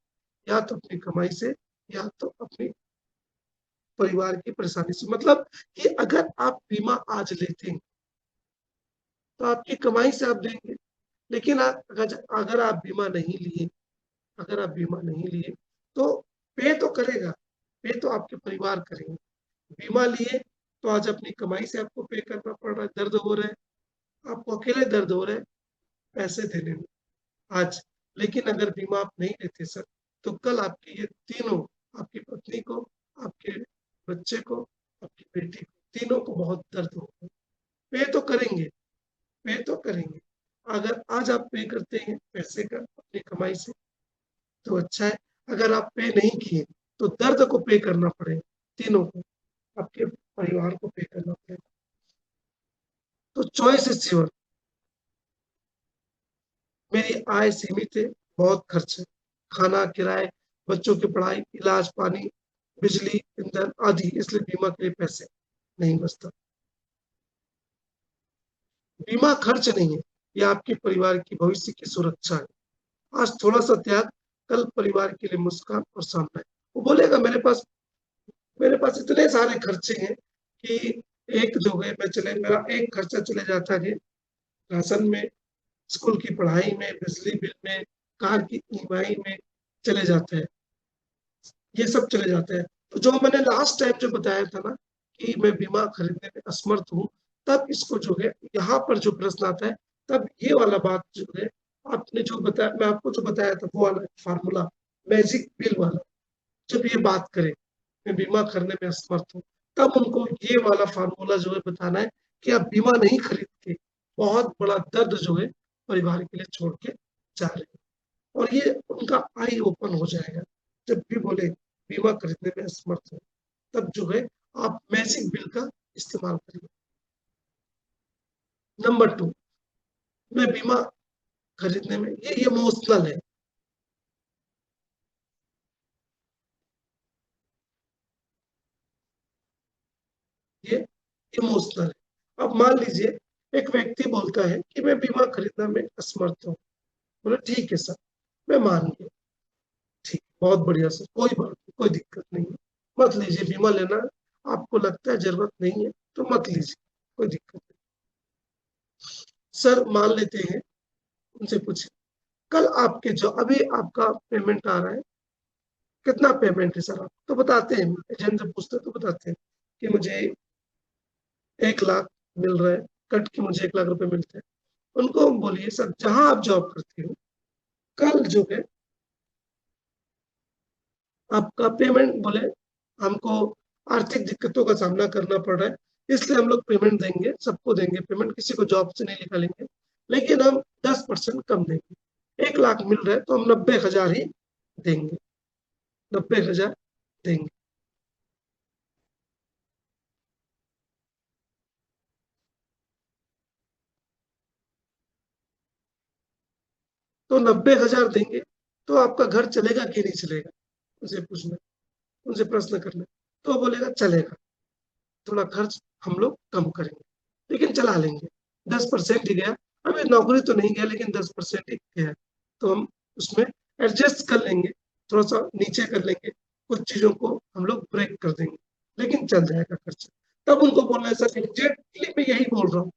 या तो अपनी कमाई से या तो अपनी परिवार की परेशानी से। मतलब कि अगर आप बीमा आज लेते हैं तो आपकी कमाई से आप देंगे, लेकिन अगर आप बीमा नहीं लिए, अगर आप बीमा नहीं लिए तो पे तो करेगा, पे तो आपके परिवार करेंगे। बीमा लिए तो आज अपनी कमाई से आपको पे करना पड़ रहा है, दर्द हो रहा है, आपको अकेले दर्द हो रहा है पैसे देने में आज। लेकिन अगर बीमा आप नहीं लेते सर, तो कल आपके ये तीनों, आपकी पत्नी को, आपके बच्चे को, आपकी बेटी को, तीनों को बहुत दर्द होगा। पे तो करेंगे, पे तो करेंगे। अगर आज आप पे करते हैं पैसे का अपनी कमाई से तो अच्छा है, अगर आप पे नहीं किए तो दर्द को पे करना पड़ेगा, तीनों को, आपके परिवार को पे करना पड़ेगा। तो चॉइस इज योर। मेरी आय सीमित है, बहुत खर्च है, खाना, किराए, बच्चों की पढ़ाई, इलाज, पानी, बिजली, ईंधन आदि, इसलिए बीमा के लिए पैसे नहीं बचता। बीमा खर्च नहीं है, यह आपके परिवार की भविष्य की सुरक्षा है। आज थोड़ा सा त्याग, कल परिवार के लिए मुस्कान और सामना है। वो बोलेगा मेरे पास इतने सारे खर्चे हैं कि एक जो है मैं चले, मेरा एक खर्चा चले जाता है राशन में, स्कूल की पढ़ाई में, बिजली बिल में, कार की ईएमआई में चले जाते हैं, ये सब चले जाते हैं। तो जो मैंने लास्ट टाइम जो बताया था ना कि मैं बीमा खरीदने में असमर्थ हूँ, तब इसको जो है यहाँ पर जो प्रश्न आता है, तब ये वाला बात जो है आपने जो बताया, मैं आपको जो बताया था वो वाला फार्मूला, मैजिक बिल वाला, जब ये बात करें मैं बीमा करने में असमर्थ हूँ, तब उनको ये वाला फार्मूला जो है बताना है कि आप बीमा नहीं खरीद के बहुत बड़ा दर्द जो है परिवार के लिए छोड़ के जा रहे हैं। और ये उनका आई ओपन हो जाएगा। जब भी बोले बीमा खरीदने में असमर्थ है, तब जो है आप मैजिक बिल का इस्तेमाल करिए। नंबर 2, मैं बीमा खरीदने में ये इमोशनल है। ये इमोशनल है। अब मान लीजिए एक व्यक्ति बोलता है कि मैं बीमा खरीदने में असमर्थ हूँ। बोले ठीक है सर, मैं मान गया, ठीक, बहुत बढ़िया सर, कोई बात नहीं, कोई दिक्कत नहीं है, मत लीजिए बीमा लेना, आपको लगता है जरूरत नहीं है तो मत लीजिए, कोई दिक्कत नहीं। सर मान लेते हैं, उनसे पूछे कल आपके जो अभी आपका पेमेंट आ रहा है, कितना पेमेंट है सर? आप तो बताते हैं, एजेंट से पूछते हैं तो बताते हैं कि मुझे 1 लाख मिल रहा है, कट के मुझे 1 लाख रुपए मिलते हैं। उनको बोलिए सर जहां आप जॉब करते हो, कल जो है आपका पेमेंट, बोले हमको आर्थिक दिक्कतों का सामना करना पड़ रहा है, इसलिए हम लोग पेमेंट देंगे, सबको देंगे पेमेंट, किसी को जॉब से नहीं निकालेंगे, लेकिन हम 10% कम देंगे। 1 लाख मिल रहा है तो हम 90,000 ही देंगे, 90,000 देंगे। तो 90,000 देंगे तो आपका घर चलेगा कि नहीं चलेगा? उनसे पूछना, उनसे प्रश्न करना। तो बोलेगा चलेगा, थोड़ा खर्च हम लोग कम करेंगे, लेकिन चला लेंगे। 10% ही गया, अभी नौकरी तो नहीं गया लेकिन 10% ही गया, तो हम उसमें एडजस्ट कर लेंगे, थोड़ा सा नीचे कर लेंगे, कुछ चीजों को हम लोग ब्रेक कर देंगे, लेकिन चल जाएगा खर्चा। तब उनको बोलना है सर एग्जैक्टली मैं यही बोल रहा हूँ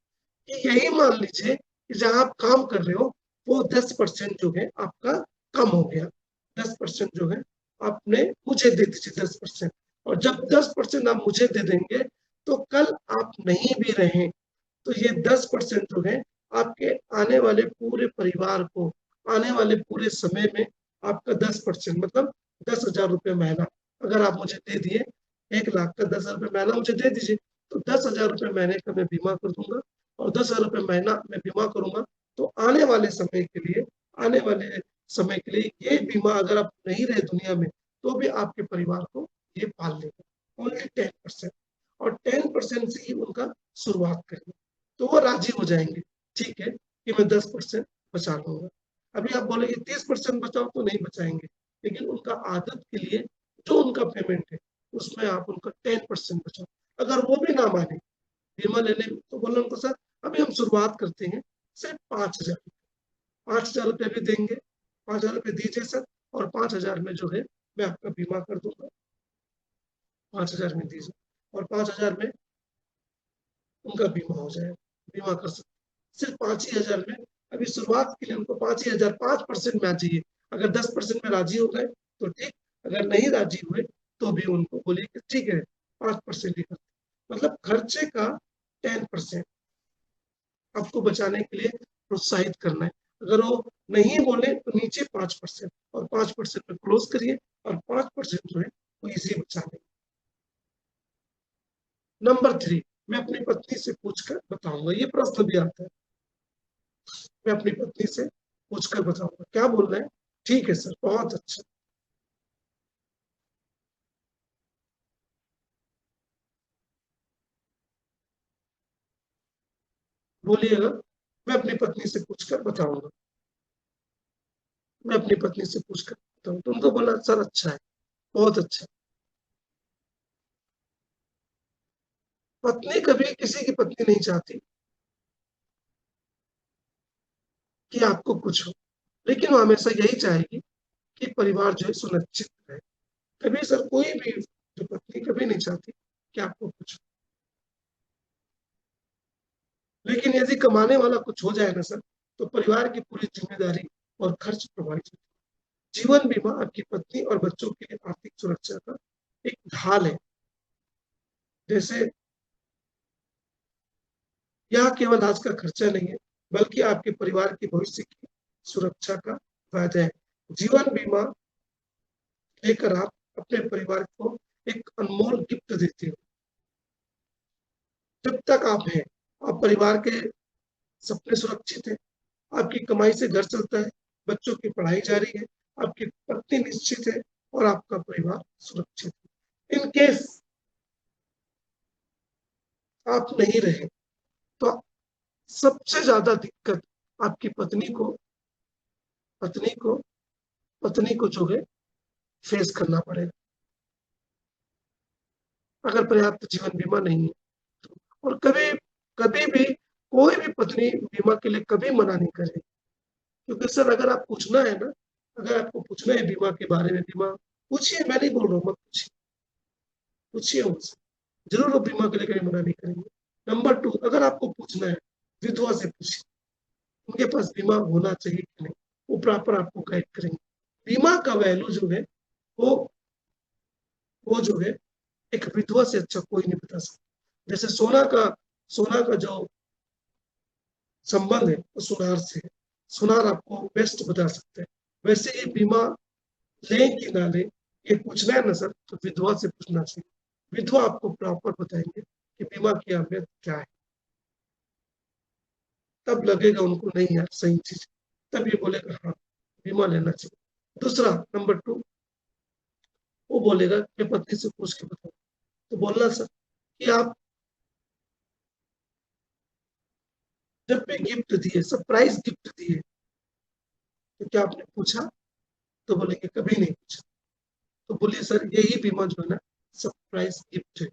कि यही मान लीजिए कि जहां आप काम कर रहे हो वो 10% जो है आपका कम हो गया। 10% जो है आपने मुझे दे दीजिए 10%, और जब 10% आप मुझे दे देंगे तो कल आप नहीं भी रहे तो ये 10% जो है आपके आने वाले पूरे परिवार को, आने वाले पूरे समय में आपका 10% मतलब 10,000 रुपये महीना अगर आप मुझे दे दिए, 1 लाख का 10,000 रुपये महीना मुझे दे दीजिए, तो 10,000 रुपये महीने का मैं बीमा कर दूंगा, और 10,000 रुपये महीना मैं बीमा करूंगा। तो आने वाले समय के लिए, आने वाले समय के लिए ये बीमा अगर आप नहीं रहे दुनिया में, तो भी आपके परिवार को ये पाल लेगा। ओनली 10%, और 10% से ही उनका शुरुआत करेंगे तो वो राजी हो जाएंगे, ठीक है कि मैं 10% बचा लूंगा। अभी आप बोलेंगे 30% बचाओ तो नहीं बचाएंगे, लेकिन उनका आदत के लिए जो उनका पेमेंट है उसमें आप उनका 10% बचाओ। अगर वो भी ना माने बीमा लेने में, तो बोलो उनको सर अभी हम शुरुआत करते हैं सिर्फ 5,000, 5,000 रुपये भी देंगे, 5,000 रुपये दीजिए सर, और 5,000 में जो है मैं आपका बीमा कर दूंगा, 5,000 में दीजिए, और 5,000 में उनका बीमा हो जाएगा, बीमा कर सकते सिर्फ 5 ही हजार में। अभी शुरुआत के लिए उनको 5 ही हजार, 5% में आ जाइए। अगर 10% में राजी हो गए तो ठीक, अगर नहीं राजी हुए तो भी उनको बोलिए कि ठीक है 5% ही करते, मतलब खर्चे का 10% आपको बचाने के लिए प्रोत्साहित करना है। अगर वो नहीं बोले तो नीचे 5%, और 5% में क्लोज करिए, और 5% जो है वो इजी बचा लेंगे। नंबर 3, मैं अपनी पत्नी से पूछकर बताऊंगा, ये प्रश्न भी आता है, मैं अपनी पत्नी से पूछकर बताऊंगा, क्या बोल रहे हैं? ठीक है सर, बहुत अच्छा, बोलिएगा। मैं अपनी पत्नी से पूछकर बताऊंगा, मैं अपनी पत्नी से पूछकर बताऊंगा, तो उनको बोला सर अच्छा है, बहुत अच्छा। पत्नी कभी किसी की पत्नी नहीं चाहती कि आपको कुछ हो, लेकिन वो हमेशा यही चाहेगी कि परिवार जो है सुरक्षित रहे। कभी सर कोई भी जो पत्नी कभी नहीं चाहती कि आपको कुछ हो, लेकिन यदि कमाने वाला कुछ हो जाए ना सर, तो परिवार की पूरी जिम्मेदारी और खर्च प्रभावित होती है। जीवन बीमा आपकी पत्नी और बच्चों के लिए आर्थिक सुरक्षा का एक ढाल है। जैसे यह केवल आज का खर्चा नहीं है, बल्कि आपके परिवार के भविष्य की सुरक्षा का वायदा है। जीवन बीमा लेकर आप अपने परिवार को एक अनमोल गिफ्ट देते हो। जब तक आप हैं, आप परिवार के सपने सुरक्षित है, आपकी कमाई से घर चलता है, बच्चों की पढ़ाई जारी है, आपकी पत्नी निश्चित है और आपका परिवार सुरक्षित है। इन केस आप नहीं रहे तो सबसे ज्यादा दिक्कत आपकी पत्नी को पत्नी को जो है फेस करना पड़ेगा, अगर पर्याप्त जीवन बीमा नहीं है तो। और कभी कभी भी कोई भी पत्नी बीमा के लिए कभी मना नहीं करे, क्योंकि सर अगर आप पूछना है ना, अगर आपको पूछना है बीमा के बारे में, बीमा पूछिए, मैं नहीं बोल रहा हूँ मत पूछिए, पूछिए उनसे, जरूर वो बीमा के लिए कभी मना नहीं करेंगे। नंबर 2, अगर आपको पूछना है विधवा से पूछिए, उनके पास बीमा होना चाहिए कि नहीं, वो प्रॉपर आपको गाइड करेंगे। बीमा का वैल्यू जो है वो वो जो है एक विधवा से अच्छा कोई नहीं बता सकता। जैसे सोना का जो संबंध है वो सुनार से है, सुनार आपको बेस्ट बता सकते हैं। वैसे ही बीमा लें कि ना लें, ये पूछना है ना सर, तो विधवा से पूछना चाहिए। विधवा आपको प्रॉपर बताएंगे कि बीमा की अहमियत क्या है, तब लगेगा उनको नहीं यार सही चीज, तब ये बोलेगा हाँ बीमा लेना चाहिए। दूसरा, नंबर 2, वो बोलेगा कि पत्नी से पूछ के बताओ, तो बोलना सर कि आप जब भी गिफ्ट दिए, सरप्राइज गिफ्ट दिए, तो क्या आपने पूछा, तो बोलेंगे कभी नहीं पूछा। तो बोलिए सर यही बीमा जो है ना सरप्राइज गिफ्ट है।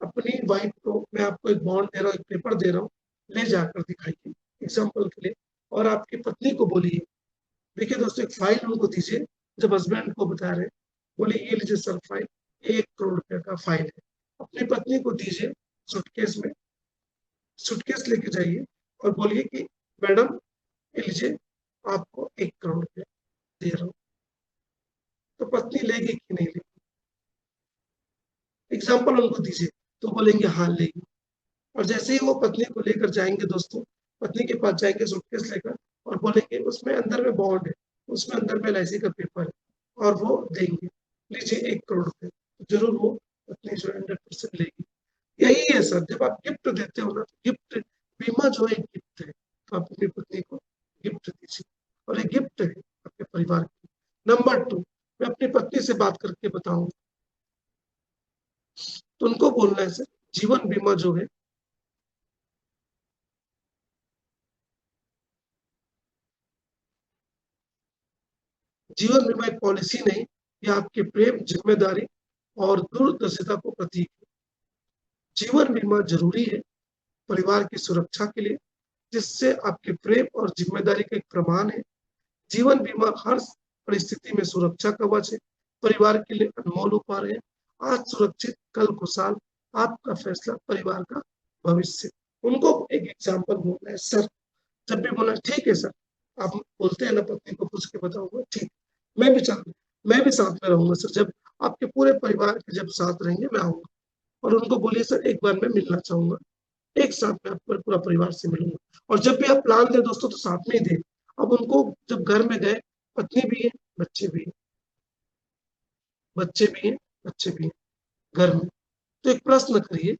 अपनी वाइफ को मैं आपको एक बॉन्ड दे रहा हूँ, एक पेपर दे रहा हूँ, ले जाकर दिखाइए एग्जाम्पल के लिए, और आपकी पत्नी को बोलिए, देखिए दोस्तों एक फाइल उनको दीजिए, जब हस्बैंड को बता रहे, बोलिए ये लीजिए सर फाइल, 1 करोड़ रुपए का फाइल है, अपनी पत्नी को दीजिए, सूटकेस में सूटकेस लेके जाइए और बोलिए कि मैडम ये लीजिए, आपको 1 करोड़ रुपए दे रहा हूँ। तो पत्नी लेगी कि नहीं लेगी, एग्जाम्पल उनको दीजिए, तो बोलेंगे हाँ लेगी। और जैसे ही वो पत्नी को लेकर जाएंगे दोस्तों, पत्नी के पास जाएंगे सूटकेस लेकर और बोलेंगे उसमें अंदर में बॉन्ड है, उसमें अंदर में LIC का पेपर है, और वो देंगे, लीजिए 1 करोड़ रुपए, तो जरूर वो पत्नी जो 100% लेगी। यही है सर, जब आप गिफ्ट देते हो ना, तो गिफ्ट, बीमा जो है गिफ्ट है, तो आप अपनी पत्नी को गिफ्ट दीजिए, और ये गिफ्ट है आपके परिवार की। नंबर 2, मैं अपनी पत्नी से बात करके बताऊंगा, तो उनको बोलना है सर जीवन बीमा जो है जीवन बीमा एक पॉलिसी नहीं, ये आपके प्रेम, जिम्मेदारी और दूरदर्शिता को प्रतीक है। जीवन बीमा जरूरी है परिवार की सुरक्षा के लिए, जिससे आपके प्रेम और जिम्मेदारी का एक प्रमाण है। जीवन बीमा हर परिस्थिति में सुरक्षा कवच है, परिवार के लिए अनमोल उपहार है। आज सुरक्षित, कल खुशहाल, आपका फैसला परिवार का भविष्य। उनको एक एग्जाम्पल बोलना है सर, जब भी बोला ठीक है सर, आप बोलते हैं ना पत्नी को पूछ के बताऊंगा, ठीक, मैं भी साथ में रहूंगा सर, जब आपके पूरे परिवार के जब साथ रहेंगे मैं आऊंगा। और उनको बोलिए सर एक बार मैं मिलना चाहूंगा, एक साथ में आपको पूरा परिवार से मिलूंगा। और जब भी आप प्लान दें दोस्तों तो साथ में ही दें। अब उनको जब घर में गए, पत्नी भी है, बच्चे भी है, बच्चे भी हैं, बच्चे भी हैं घर में, तो एक प्रश्न करिए,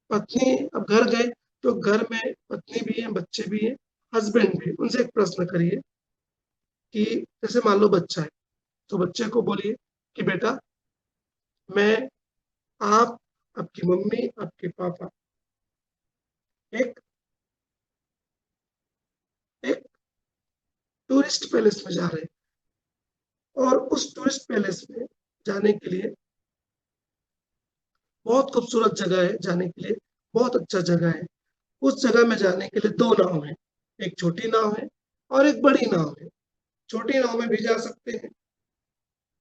पत्नी अब घर गए तो घर में पत्नी भी है, बच्चे भी हैं, हस्बैंड भी है, उनसे एक प्रश्न करिए कि जैसे मान लो बच्चा है, तो बच्चे को बोलिए कि बेटा मैं, आप, आपकी मम्मी, आपके पापा एक एक टूरिस्ट पैलेस में जा रहे हैं, और उस टूरिस्ट पैलेस में जाने के लिए बहुत खूबसूरत जगह है, जाने के लिए बहुत अच्छा जगह है। उस जगह में जाने के लिए 2 नाव है, एक छोटी नाव है और एक बड़ी नाव है। छोटी नाव में भी जा सकते हैं,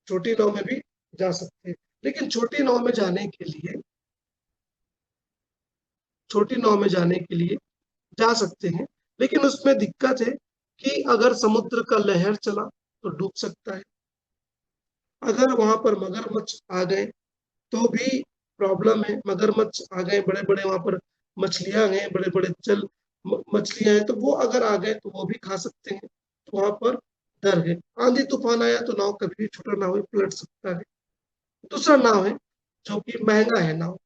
छोटी नाव में भी जा सकते हैं, लेकिन छोटी नाव में जाने के लिए जा सकते हैं, लेकिन उसमें दिक्कत है कि अगर समुद्र का लहर चला तो डूब सकता है, अगर वहां पर मगरमच्छ आ गए तो भी प्रॉब्लम है, मगरमच्छ आ गए, बड़े बड़े वहां पर मछलियां हैं, बड़े बड़े जल मछलियां हैं, तो वो अगर आ गए तो वो भी खा सकते हैं। तो वहां पर डर है। आंधी तूफान आया तो नाव कभी भी छोटा नाव है, पलट सकता है। दूसरा नाव है जो कि महंगा है नाव,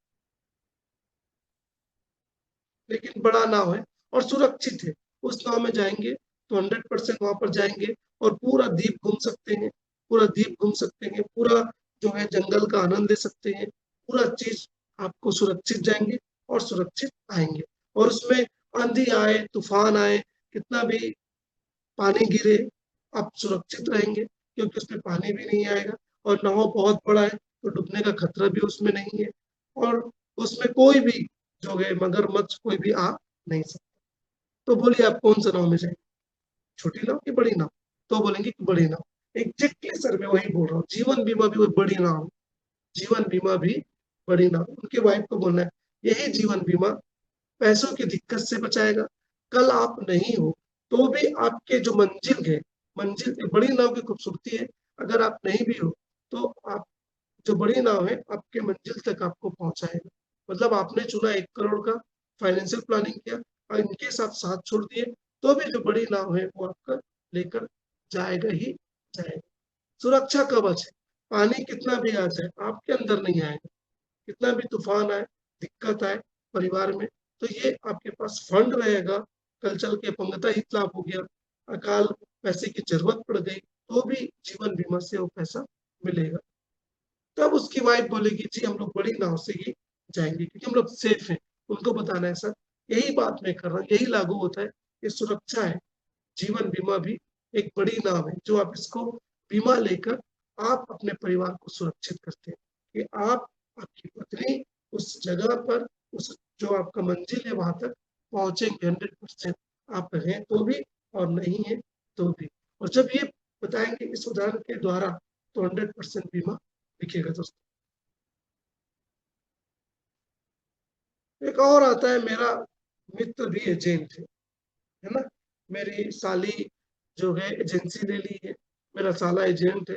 लेकिन बड़ा नाव है और सुरक्षित है। उस नाव में जाएंगे तो 100% वहां पर जाएंगे और पूरा द्वीप घूम सकते हैं, पूरा द्वीप घूम सकते हैं, पूरा जो है जंगल का आनंद ले सकते हैं। पूरा चीज आपको सुरक्षित जाएंगे और सुरक्षित आएंगे। और उसमें आंधी आए, तूफान आए, कितना भी पानी गिरे, आप सुरक्षित रहेंगे क्योंकि उसमें पानी भी नहीं आएगा और नाव बहुत बड़ा है तो डूबने का खतरा भी उसमें नहीं है। और उसमें कोई भी जो है मगरमच्छ कोई भी आ नहीं सकता। तो बोलिए आप कौन सा नाव में जाएंगे, छोटी नाव की बड़ी नाव? तो बोलेंगे कि बड़ी नाव। एग्जैक्टली सर, मैं वही बोल रहा हूँ, जीवन बीमा भी वो बड़ी नाव है। जीवन बीमा भी बड़ी नाव। उनके वाइफ को बोलना है यही जीवन बीमा पैसों की दिक्कत से बचाएगा। कल आप नहीं हो तो भी आपके जो मंजिल है, मंजिल बड़ी नाव की खूबसूरती है, अगर आप नहीं भी हो तो आप जो बड़ी नाव है आपके मंजिल तक आपको पहुंचाएगा। मतलब आपने चुना 1 करोड़ का, फाइनेंशियल प्लानिंग किया और इनके साथ साथ छोड़ दिए, तो भी जो बड़ी नाव है वो आपका लेकर जाएगा ही जाएगा। सुरक्षा कवच है। पानी कितना भी आ जाए आपके अंदर नहीं आएगा। कितना भी तूफान आए, दिक्कत आए परिवार में, तो ये आपके पास फंड रहेगा। कल चल के अपंगता हित लाभ हो गया, अकाल पैसे की जरूरत पड़ गई, तो भी जीवन बीमा से वो पैसा मिलेगा। तब उसकी वाइफ बोलेगी जी हम लोग बड़ी नाव से ही जाएंगे क्योंकि हम लोग सेफ हैं। उनको बताना है सर यही बात मैं कर रहा हूँ, यही लागू होता है, ये सुरक्षा है। जीवन बीमा भी एक बड़ी नाव है जो आप इसको बीमा लेकर आप अपने परिवार को सुरक्षित करते हैं कि आप, आपकी पत्नी उस जगह पर, उस जो आपका मंजिल है वहां तक पहुंचेंगे 100%। आप हैं तो भी और नहीं है तो भी। और जब ये बताएंगे इस उदाहरण के द्वारा तो 100% बीमा दिखेगा दोस्तों। एक और आता है, मेरा मित्र भी एजेंट है ना। मेरी साली जो है एजेंसी ले ली है, मेरा साला एजेंट है।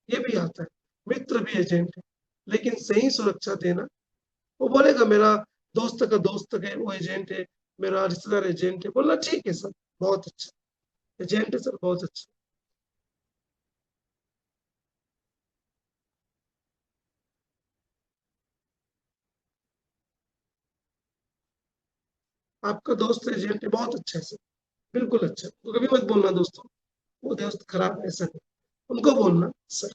ये भी आता है, मित्र भी एजेंट है, लेकिन सही सुरक्षा देना। वो बोलेगा मेरा दोस्त का दोस्त है वो एजेंट है, मेरा रिश्तेदार एजेंट है, बोलना ठीक है सर, बहुत अच्छा एजेंट है सर, बहुत अच्छा। आपका दोस्त एजेंट है, बहुत अच्छा है सर, बिल्कुल अच्छा। तो कभी मत बोलना दोस्तों वो दोस्त खराब है, ऐसा नहीं। उनको बोलना सर,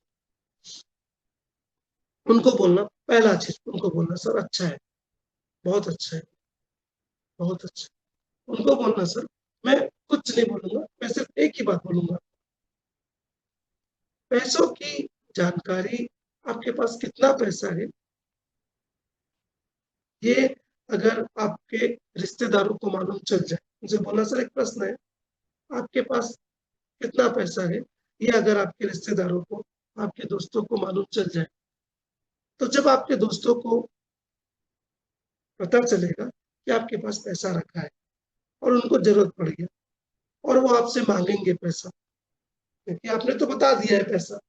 उनको बोलना, पहला चीज उनको बोलना सर अच्छा है, बहुत अच्छा है, बहुत अच्छा। उनको बोलना सर, मैं कुछ नहीं बोलूंगा, मैं सिर्फ एक ही बात बोलूंगा, पैसों की जानकारी, आपके पास कितना पैसा है, ये अगर आपके रिश्तेदारों को मालूम चल जाए, मुझे बोलना सर एक प्रश्न है, आपके पास कितना पैसा है, ये अगर आपके रिश्तेदारों को, आपके दोस्तों को मालूम चल जाए, तो जब आपके दोस्तों को पता चलेगा कि आपके पास पैसा रखा है और उनको जरूरत पड़ गया और वो आपसे मांगेंगे पैसा, क्योंकि आपने तो बता दिया है पैसा,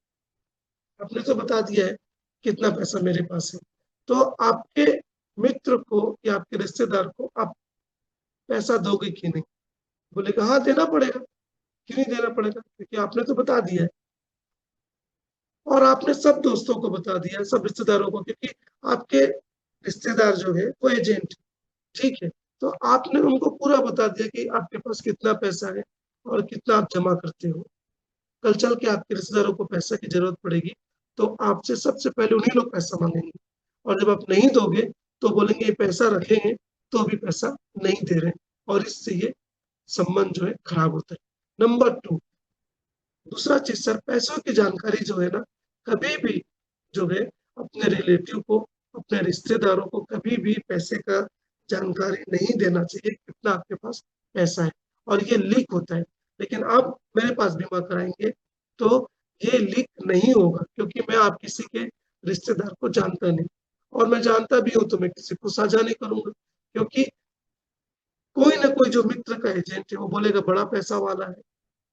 आपने तो बता दिया है कितना पैसा मेरे पास है, तो आपके मित्र को या आपके रिश्तेदार को आप पैसा दोगे कि नहीं? बोलेगा हाँ देना पड़ेगा। क्यों नहीं देना पड़ेगा? क्योंकि आपने तो बता दिया है और आपने सब दोस्तों को बता दिया, सब रिश्तेदारों को, क्योंकि आपके रिश्तेदार जो है वो एजेंट, ठीक है। तो आपने उनको पूरा बता दिया कि आपके पास कितना पैसा है और कितना आप जमा करते हो। कल चल के आपके रिश्तेदारों को पैसा की जरूरत पड़ेगी तो आपसे सबसे पहले उन्हीं लोग पैसा मांगेंगे, और जब आप नहीं दोगे तो बोलेंगे ये पैसा रखेंगे तो भी पैसा नहीं दे रहे, और इससे ये संबंध जो है खराब होता है। नंबर 2, दूसरा चीज सर, पैसों की जानकारी जो है ना, कभी भी जो है अपने रिलेटिव को, अपने रिश्तेदारों को कभी भी पैसे का जानकारी नहीं देना चाहिए कितना आपके पास पैसा है, और ये लीक होता है। लेकिन आप मेरे पास बीमा कराएंगे तो ये लीक नहीं होगा, क्योंकि मैं आप किसी के रिश्तेदार को जानता नहीं, और मैं जानता भी हूं तो मैं किसी को साझा नहीं करूंगा, क्योंकि कोई ना कोई जो मित्र का एजेंट है वो बोलेगा बड़ा पैसा वाला है,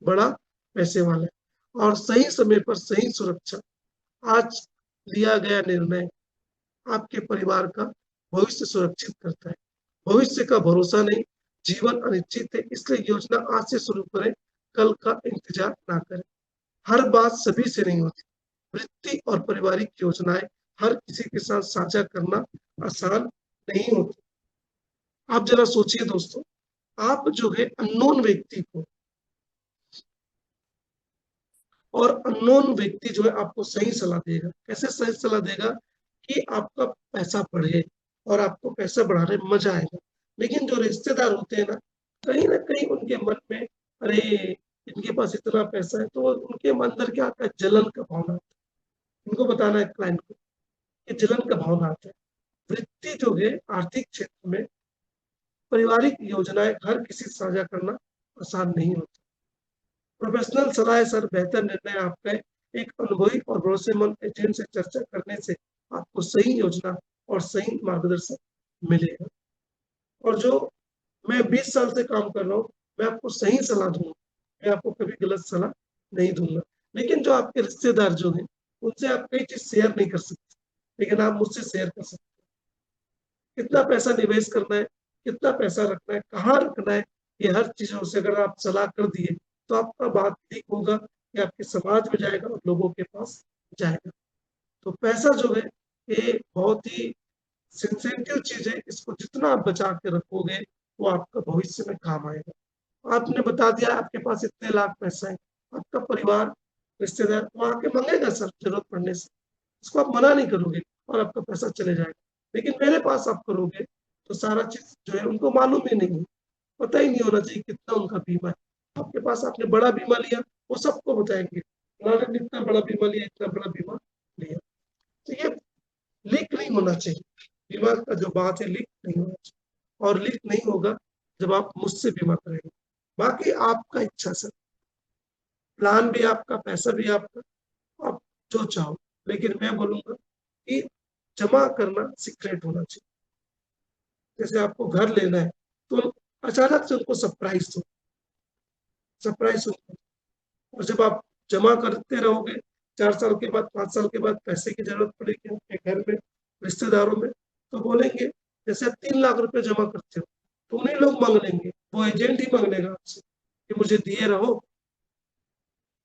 बड़ा पैसे वाला है। और सही समय पर सही सुरक्षा, आज लिया गया निर्णय आपके परिवार का भविष्य सुरक्षित करता है। भविष्य का भरोसा नहीं, जीवन अनिश्चित है, इसलिए योजना आज से शुरू करें, कल का इंतजार ना करें। हर बात सभी से नहीं होती। वृत्ति और पारिवारिक योजनाएं हर किसी के साथ साझा करना आसान नहीं होता। आप जरा सोचिए दोस्तों, आप जो है अननोन व्यक्ति को, और अननोन व्यक्ति जो है आपको सही सलाह देगा। कैसे सही सलाह देगा? कि आपका पैसा बढ़े और आपको पैसा बढ़ाने में मजा आएगा। लेकिन जो रिश्तेदार होते हैं ना, कहीं न कहीं उनके मन में, अरे! इनके पास इतना पैसा है, तो उनके अंदर क्या आता है, जलन का भावना आता है। इनको बताना है क्लाइंट को, ये जलन का भावना आता है। वृत्ति जो है आर्थिक क्षेत्र में पारिवारिक योजनाएँ हर किसी से साझा करना आसान नहीं होता। प्रोफेशनल सलाह सर बेहतर निर्णय आपका है। एक अनुभवी और भरोसेमंद एजेंट से चर्चा करने से आपको सही योजना और सही मार्गदर्शन मिलेगा। और जो मैं 20 साल से काम कर रहा हूँ, मैं आपको सही सलाह दूँगा। मैं आपको कभी गलत सलाह नहीं दूँगा। लेकिन जो आपके रिश्तेदार जो हैं, उनसे आप कई चीज़ शेयर नहीं कर सकते, लेकिन आप मुझसे शेयर कर सकते हैं। कितना पैसा निवेश करना है, कितना पैसा रखना है, कहाँ रखना है, ये हर चीज़ों से अगर आप सलाह कर दिए, तो आपका बात ठीक होगा, ये आपके समाज में जाएगा और लोगों के पास जाएगा। तो पैसा जो है, ये बहुत ही सेंसिटिव चीज़ है, इसको जितना आप बचा के रखोगे, वो आपका भविष्य में काम आएगा। आपने बता दिया आपके पास इतने लाख पैसा है, आपका परिवार, रिश्तेदार वो आके माँगेगा सर ज़रूरत पड़ने से, इसको आप मना नहीं करोगे और आपका पैसा चले जाएगा। लेकिन मेरे पास आप करोगे, तो सारा चीज़ जो है उनको मालूम ही नहीं है, पता ही नहीं होना चाहिए कितना उनका बीमा है। आपके पास आपने बड़ा बीमा लिया, वो सबको बताएँगे, फलाने ने इतना बड़ा बीमा लिया, इतना बड़ा बीमा लिया। तो ये लीक नहीं होना चाहिए। बीमा का जो बात है लीक नहीं होना चाहिए, और लीक नहीं होगा जब आप मुझसे बीमा कराएँगे। बाकी आपका इच्छा सर, प्लान भी आपका, पैसा भी आपका, आप जो चाहो। लेकिन मैं बोलूँगा कि जमा करना सीक्रेट होना चाहिए। जैसे आपको घर लेना है, तो अचानक से उनको सरप्राइज़ दो, सरप्राइज़ उनको। और जब आप जमा करते रहोगे, 4 साल के बाद, 5 साल के बाद पैसे की ज़रूरत पड़ेगी आपके घर में, रिश्तेदारों में, तो बोलेंगे, जैसे आप 3 लाख रुपए जमा करते हो, तो उन्हीं लोग माँग लेंगे, वो एजेंट ही माँग लेगा आपसे कि मुझे दिए रहो,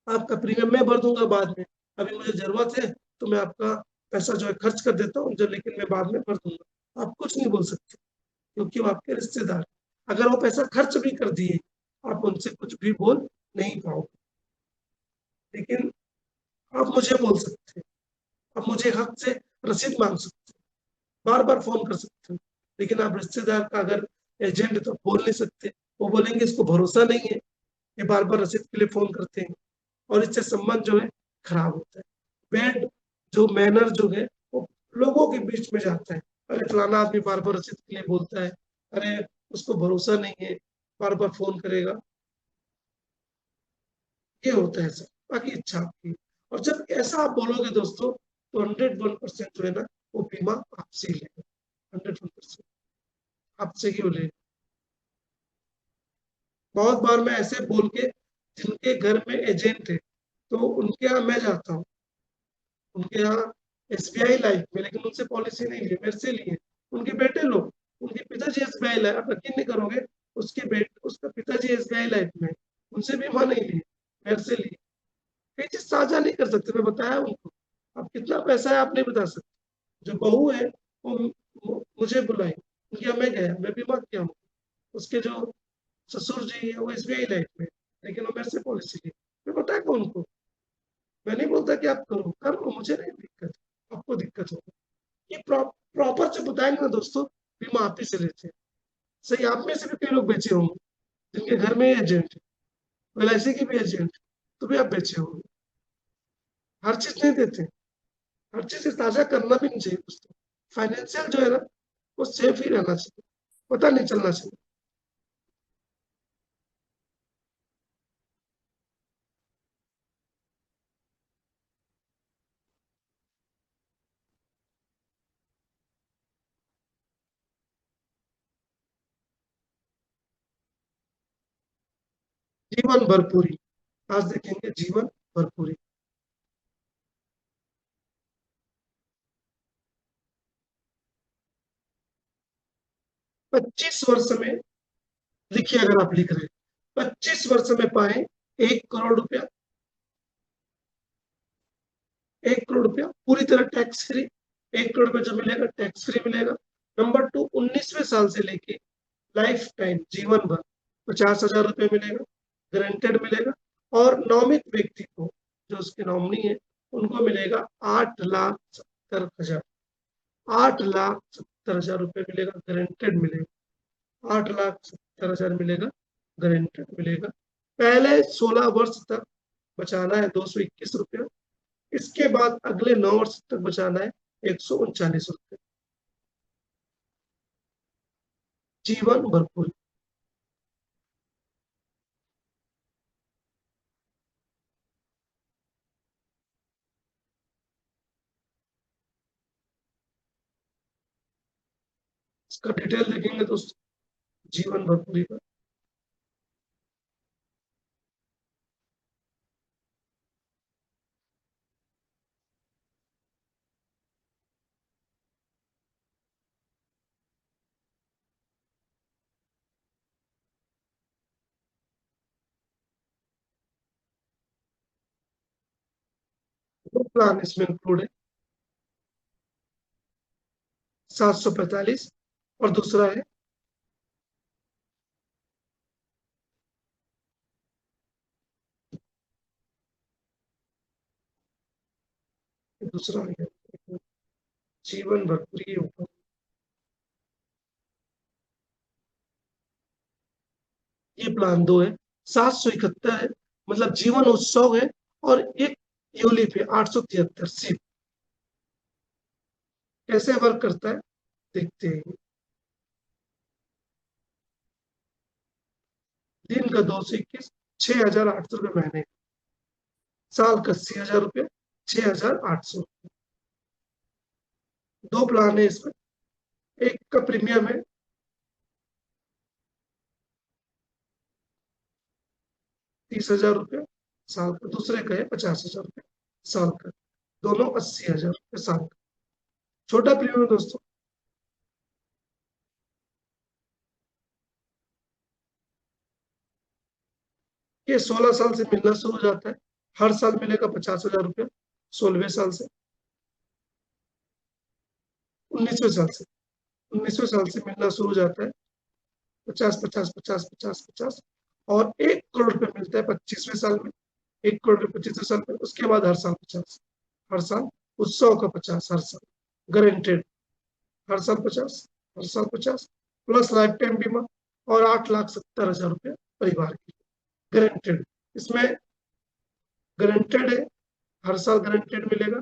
आपका प्रीमियम मैं भर दूँगा बाद में, अभी मुझे ज़रूरत है, तो मैं आपका पैसा जो है खर्च कर देता हूँ, जो लेकिन मैं बाद में भर दूँगा। आप कुछ नहीं बोल सकते, क्योंकि वो आपके रिश्तेदार हैं। अगर वो पैसा खर्च भी कर दिए, आप उनसे कुछ भी बोल नहीं पाओगे। लेकिन आप मुझे बोल सकते हैं, आप मुझे हक से रसीद माँग सकते हैं, बार-बार फ़ोन कर सकते हो, लेकिन आप रिश्तेदार का अगर एजेंट तो बोल नहीं सकते। वो बोलेंगे इसको भरोसा नहीं है, ये बार-बार रसीद के लिए फ़ोन करते हैं, और इससे संबंध जो है खराब होता है। बैड जो मैनर जो है वो लोगों के बीच में जाता है। अरे फलाना आदमी बार-बार रसीद के लिए बोलता है, अरे उसको भरोसा नहीं है, बार-बार फ़ोन करेगा। ये होता है सर, बाकी इच्छा आपकी है। और जब ऐसा आप बोलोगे दोस्तों, तो 101% जो है ना, वो बीमा आपसे ही लेगा, 101% आपसे ही वो लेगा। बहुत बार मैं ऐसे बोल के, जिनके घर में एजेंट है, तो उनके यहाँ मैं जाता हूँ, उनके यहाँ एसबीआई लाइफ में, लेकिन उनसे पॉलिसी नहीं ली, मेरे से ली है। उनके बेटे लोग, उनके पिताजी एसबीआई लाइफ, आप यकीन नहीं करोगे, उसका पिताजी एसबीआई लाइफ में है, उनसे बीमा नहीं ली, मेरे से ली। कई चीज़ साझा नहीं कर सकते, मैं बताया उनको। अब कितना पैसा है आप नहीं बता सकते। जो बहू है वो मुझे बुलाई, उनके यहाँ मैं गया, मैं बीमा किया हूँ। उसके जो ससुर जी है वो एसबीआई लाइफ में, लेकिन वो मेरे से पॉलिसी ली। मैं बताया उनको, मैं नहीं बोलता कि आप करो, कर लो, मुझे नहीं दिक्कत, आपको दिक्कत होगा। ये प्रॉपर जो बताएँगे ना दोस्तों, बीमा आप ही से लेते हैं। सही आप में से भी कई लोग बेचे होंगे, जिनके घर में एजेंट है, एलआईसी की भी एजेंट है, तो भी आप बेचे होंगे। हर चीज़ नहीं देते। हर चीज़ साझा करना भी नहीं चाहिए दोस्तों। फाइनेंशियल जो है ना, वो सेफ ही रहना चाहिए, पता नहीं चलना चाहिए। जीवन भरपूरी, आज देखेंगे जीवन भरपूरी। 25 वर्ष में देखिए, अगर आप लिख रहे हैं 25 वर्ष में पाए 1 करोड़ रुपया, 1 करोड़ रुपया पूरी तरह टैक्स फ्री। 1 करोड़ रुपया जब मिलेगा टैक्स फ्री मिलेगा। नंबर 2, 19वें साल से लेके लाइफ टाइम जीवन भर 50,000 रुपये मिलेगा, गारंटेड मिलेगा। और नामित व्यक्ति को, जो उसके नॉमिनी है, उनको मिलेगा 8,70,000, 8,70,000 रुपये मिलेगा, गारंटेड मिलेगा। 8,70,000 मिलेगा, गारंटेड मिलेगा। पहले 16 वर्ष तक बचाना है 221 रुपया। इसके बाद अगले 9 वर्ष तक बचाना है 139 रुपये, जीवन भरपूर। इसका डिटेल देखेंगे दोस्तों, जीवन भरपूरी का। दो प्लान इसमें इंक्लूड है, 745, और दूसरा है दूसरा है जीवन भरपूरी के ऊपर। ये प्लान दो है, 771 है, मतलब जीवन उत्सव है। और एक यूलिप है 873 सिर्फ। कैसे वर्क करता है देखते हैं। दिन का 221, 6,800 रुपये महीने, साल का 80,000 रुपये, 6,800। दो प्लान है इसमें, एक का प्रीमियम है 30,000 रुपये साल का, दूसरे का है 50,000 रुपये साल का। दोनों 80,000 रुपये साल का। छोटा प्रीमियम दोस्तों, ये 16 साल से मिलना शुरू हो जाता है। हर साल मिलेगा 50,000 रुपये 16वें साल से। 19वें साल से, 19वें साल से मिलना शुरू हो जाता है। 50, 50, 50, 50, 50। और 1 करोड़ रुपये मिलता है 25वें साल में। 1 करोड़ रुपये 25वें साल में, उसके बाद हर साल 50, हर साल उत्सव का 50, हर साल गारंटेड, हर साल 50, हर साल 50, प्लस लाइफ टाइम बीमा। और 8,70,000 रुपये परिवार की गारंटेड। इसमें गारंटेड है, हर साल गारंटेड मिलेगा।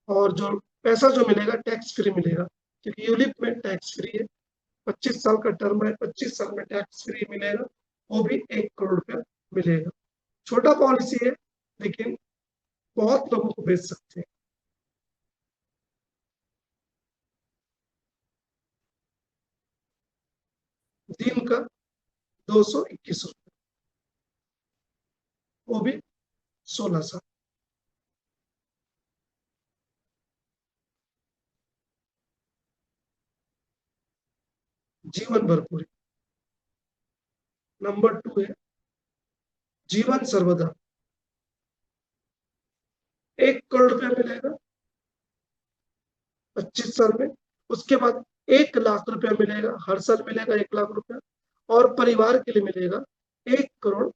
और जो पैसा जो मिलेगा टैक्स फ्री मिलेगा, क्योंकि यूलिप में टैक्स फ्री है। 25 साल का टर्म है, 25 साल में टैक्स फ्री मिलेगा, वो भी 1 करोड़ रुपया मिलेगा। छोटा पॉलिसी है, लेकिन बहुत लोगों को बेच सकते हैं। दिन का 221 रुपये, वो भी 16 साल, जीवन भरपूरी। नंबर 2 है जीवन सर्वदा, 1 करोड़ रुपया मिलेगा 25 साल में। उसके बाद 1 लाख रुपया मिलेगा, हर साल मिलेगा 1 लाख रुपया। और परिवार के लिए मिलेगा 1 करोड़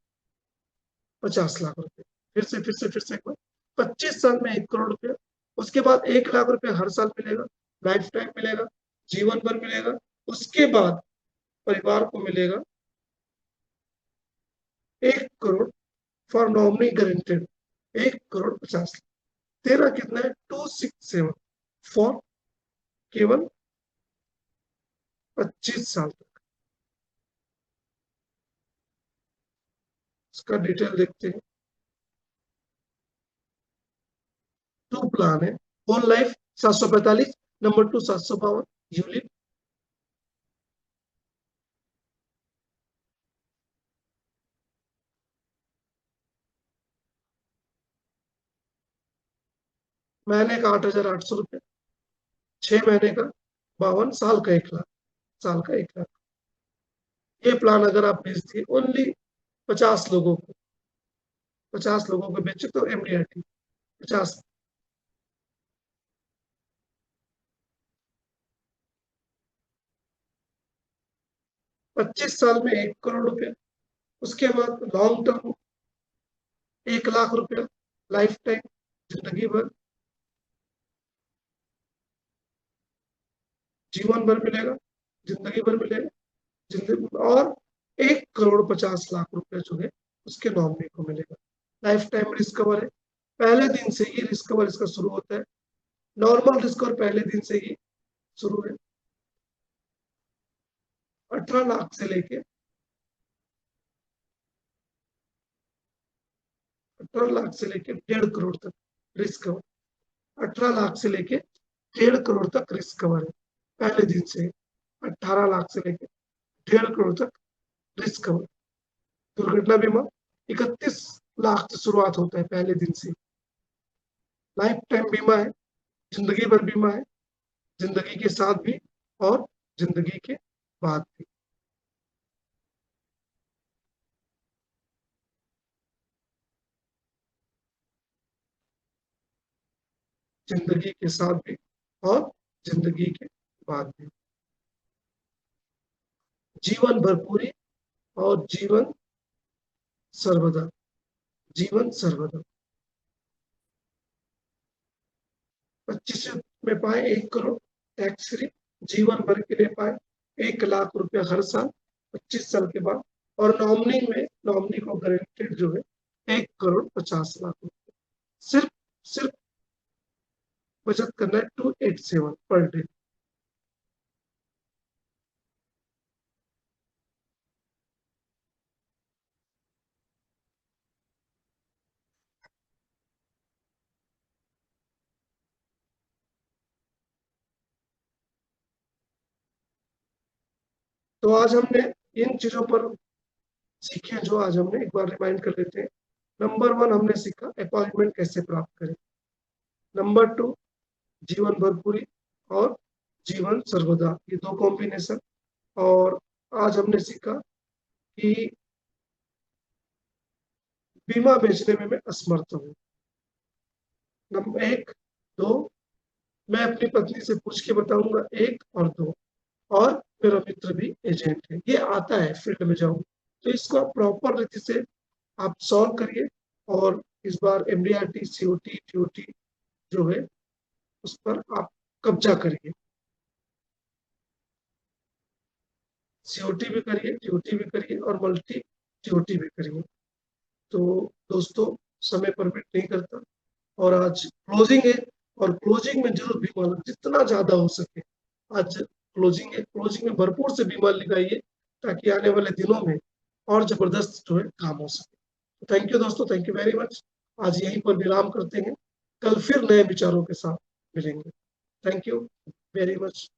50 लाख रुपए। फिर से एक बार, 25 साल में 1 करोड़ रुपया। उसके बाद 1 लाख रुपया हर साल मिलेगा, लाइफ टाइम मिलेगा, जीवन भर मिलेगा। उसके बाद परिवार को मिलेगा 1 crore for nominee guaranteed, 1 crore 50 lakh. तेरा कितना है 267 फॉर केवल 25 साल तक। इसका डिटेल देखते हैं। टू प्लान है, होल लाइफ 745, नंबर 2 752 यूलिप। महीने का 8,800 रुपये, 6 महीने का 52, साल का 1 लाख, साल का 1 लाख। ये प्लान अगर आप बेच दिए ओनली 50 लोगों को, 50 लोगों को बेचे तो MDRT 50, 25 साल में 1 करोड़ रुपया। उसके बाद लॉन्ग टर्म 1 लाख रुपया, लाइफ टाइम, जिंदगी भर, जीवन भर मिलेगा, जिंदगी भर मिलेगा, जिंदगी। और 1 करोड़ 50 लाख रुपया जो है उसके नॉमिनी को मिलेगा। लाइफ टाइम रिस्क कवर है, पहले दिन से ही रिस्क कवर इसका शुरू होता है। नॉर्मल रिस्क कवर पहले दिन से ही शुरू है। 18 लाख से लेके 1.5 करोड़ तक रिस्क कवर। 18 लाख से लेके 1.5 करोड़ तक रिस्क कवर है पहले दिन से। 18 लाख से लेके 1.5 करोड़ तक रिस्क कवर। दुर्घटना बीमा 31 लाख से शुरुआत होता है पहले दिन से। लाइफ टाइम बीमा है, जिंदगी भर बीमा है, जिंदगी के साथ भी और जिंदगी के बाद भी। जिंदगी के साथ भी और जिंदगी के बाद भी। जीवन भरपूरी और जीवन सर्वदा, जीवन सर्वदा। 25 में पाए 1 करोड़ टैक्स फ्री, जीवन भर के लिए पाए 1 लाख रुपया हर साल 25 साल के बाद। और नॉमिनी में, नॉमिनी को गारंटेड जो है 1 करोड़ 50 लाख रुपया। सिर्फ सिर्फ बचत करना है 287 पर डे। तो आज हमने इन चीजों पर सीखे जो आज हमने एक बार रिमाइंड कर लेते हैं। नंबर 1 हमने सीखा अपॉइंटमेंट कैसे प्राप्त करें। नंबर 2 जीवन भरपूरी और जीवन सर्वदा, ये 2 कॉम्बिनेशन। और आज हमने सीखा कि बीमा बेचने में मैं असमर्थ हूँ। नंबर 1 2 मैं अपनी पत्नी से पूछ के बताऊंगा 1 और 2। और मेरा मित्र भी एजेंट है, ये आता है फील्ड में जाऊं। तो इसको आप प्रॉपर रीति से आप सॉल्व करिए। और इस बार MDRT COT TOT जो है उस पर आप कब्जा करिए। COT भी करिए, TOT भी करिए और मल्टी TOT भी करिए। तो दोस्तों समय परमिट नहीं करता और आज क्लोजिंग है। और क्लोजिंग में जरूर बीमा जितना ज्यादा हो सके, आज क्लोजिंग है, क्लोजिंग में भरपूर से बीमा लगाइए ताकि आने वाले दिनों में और जबरदस्त जो है काम हो सके। थैंक यू दोस्तों, थैंक यू वेरी मच। आज यहीं पर विराम करते हैं, कल फिर नए विचारों के साथ मिलेंगे। Thank you very much.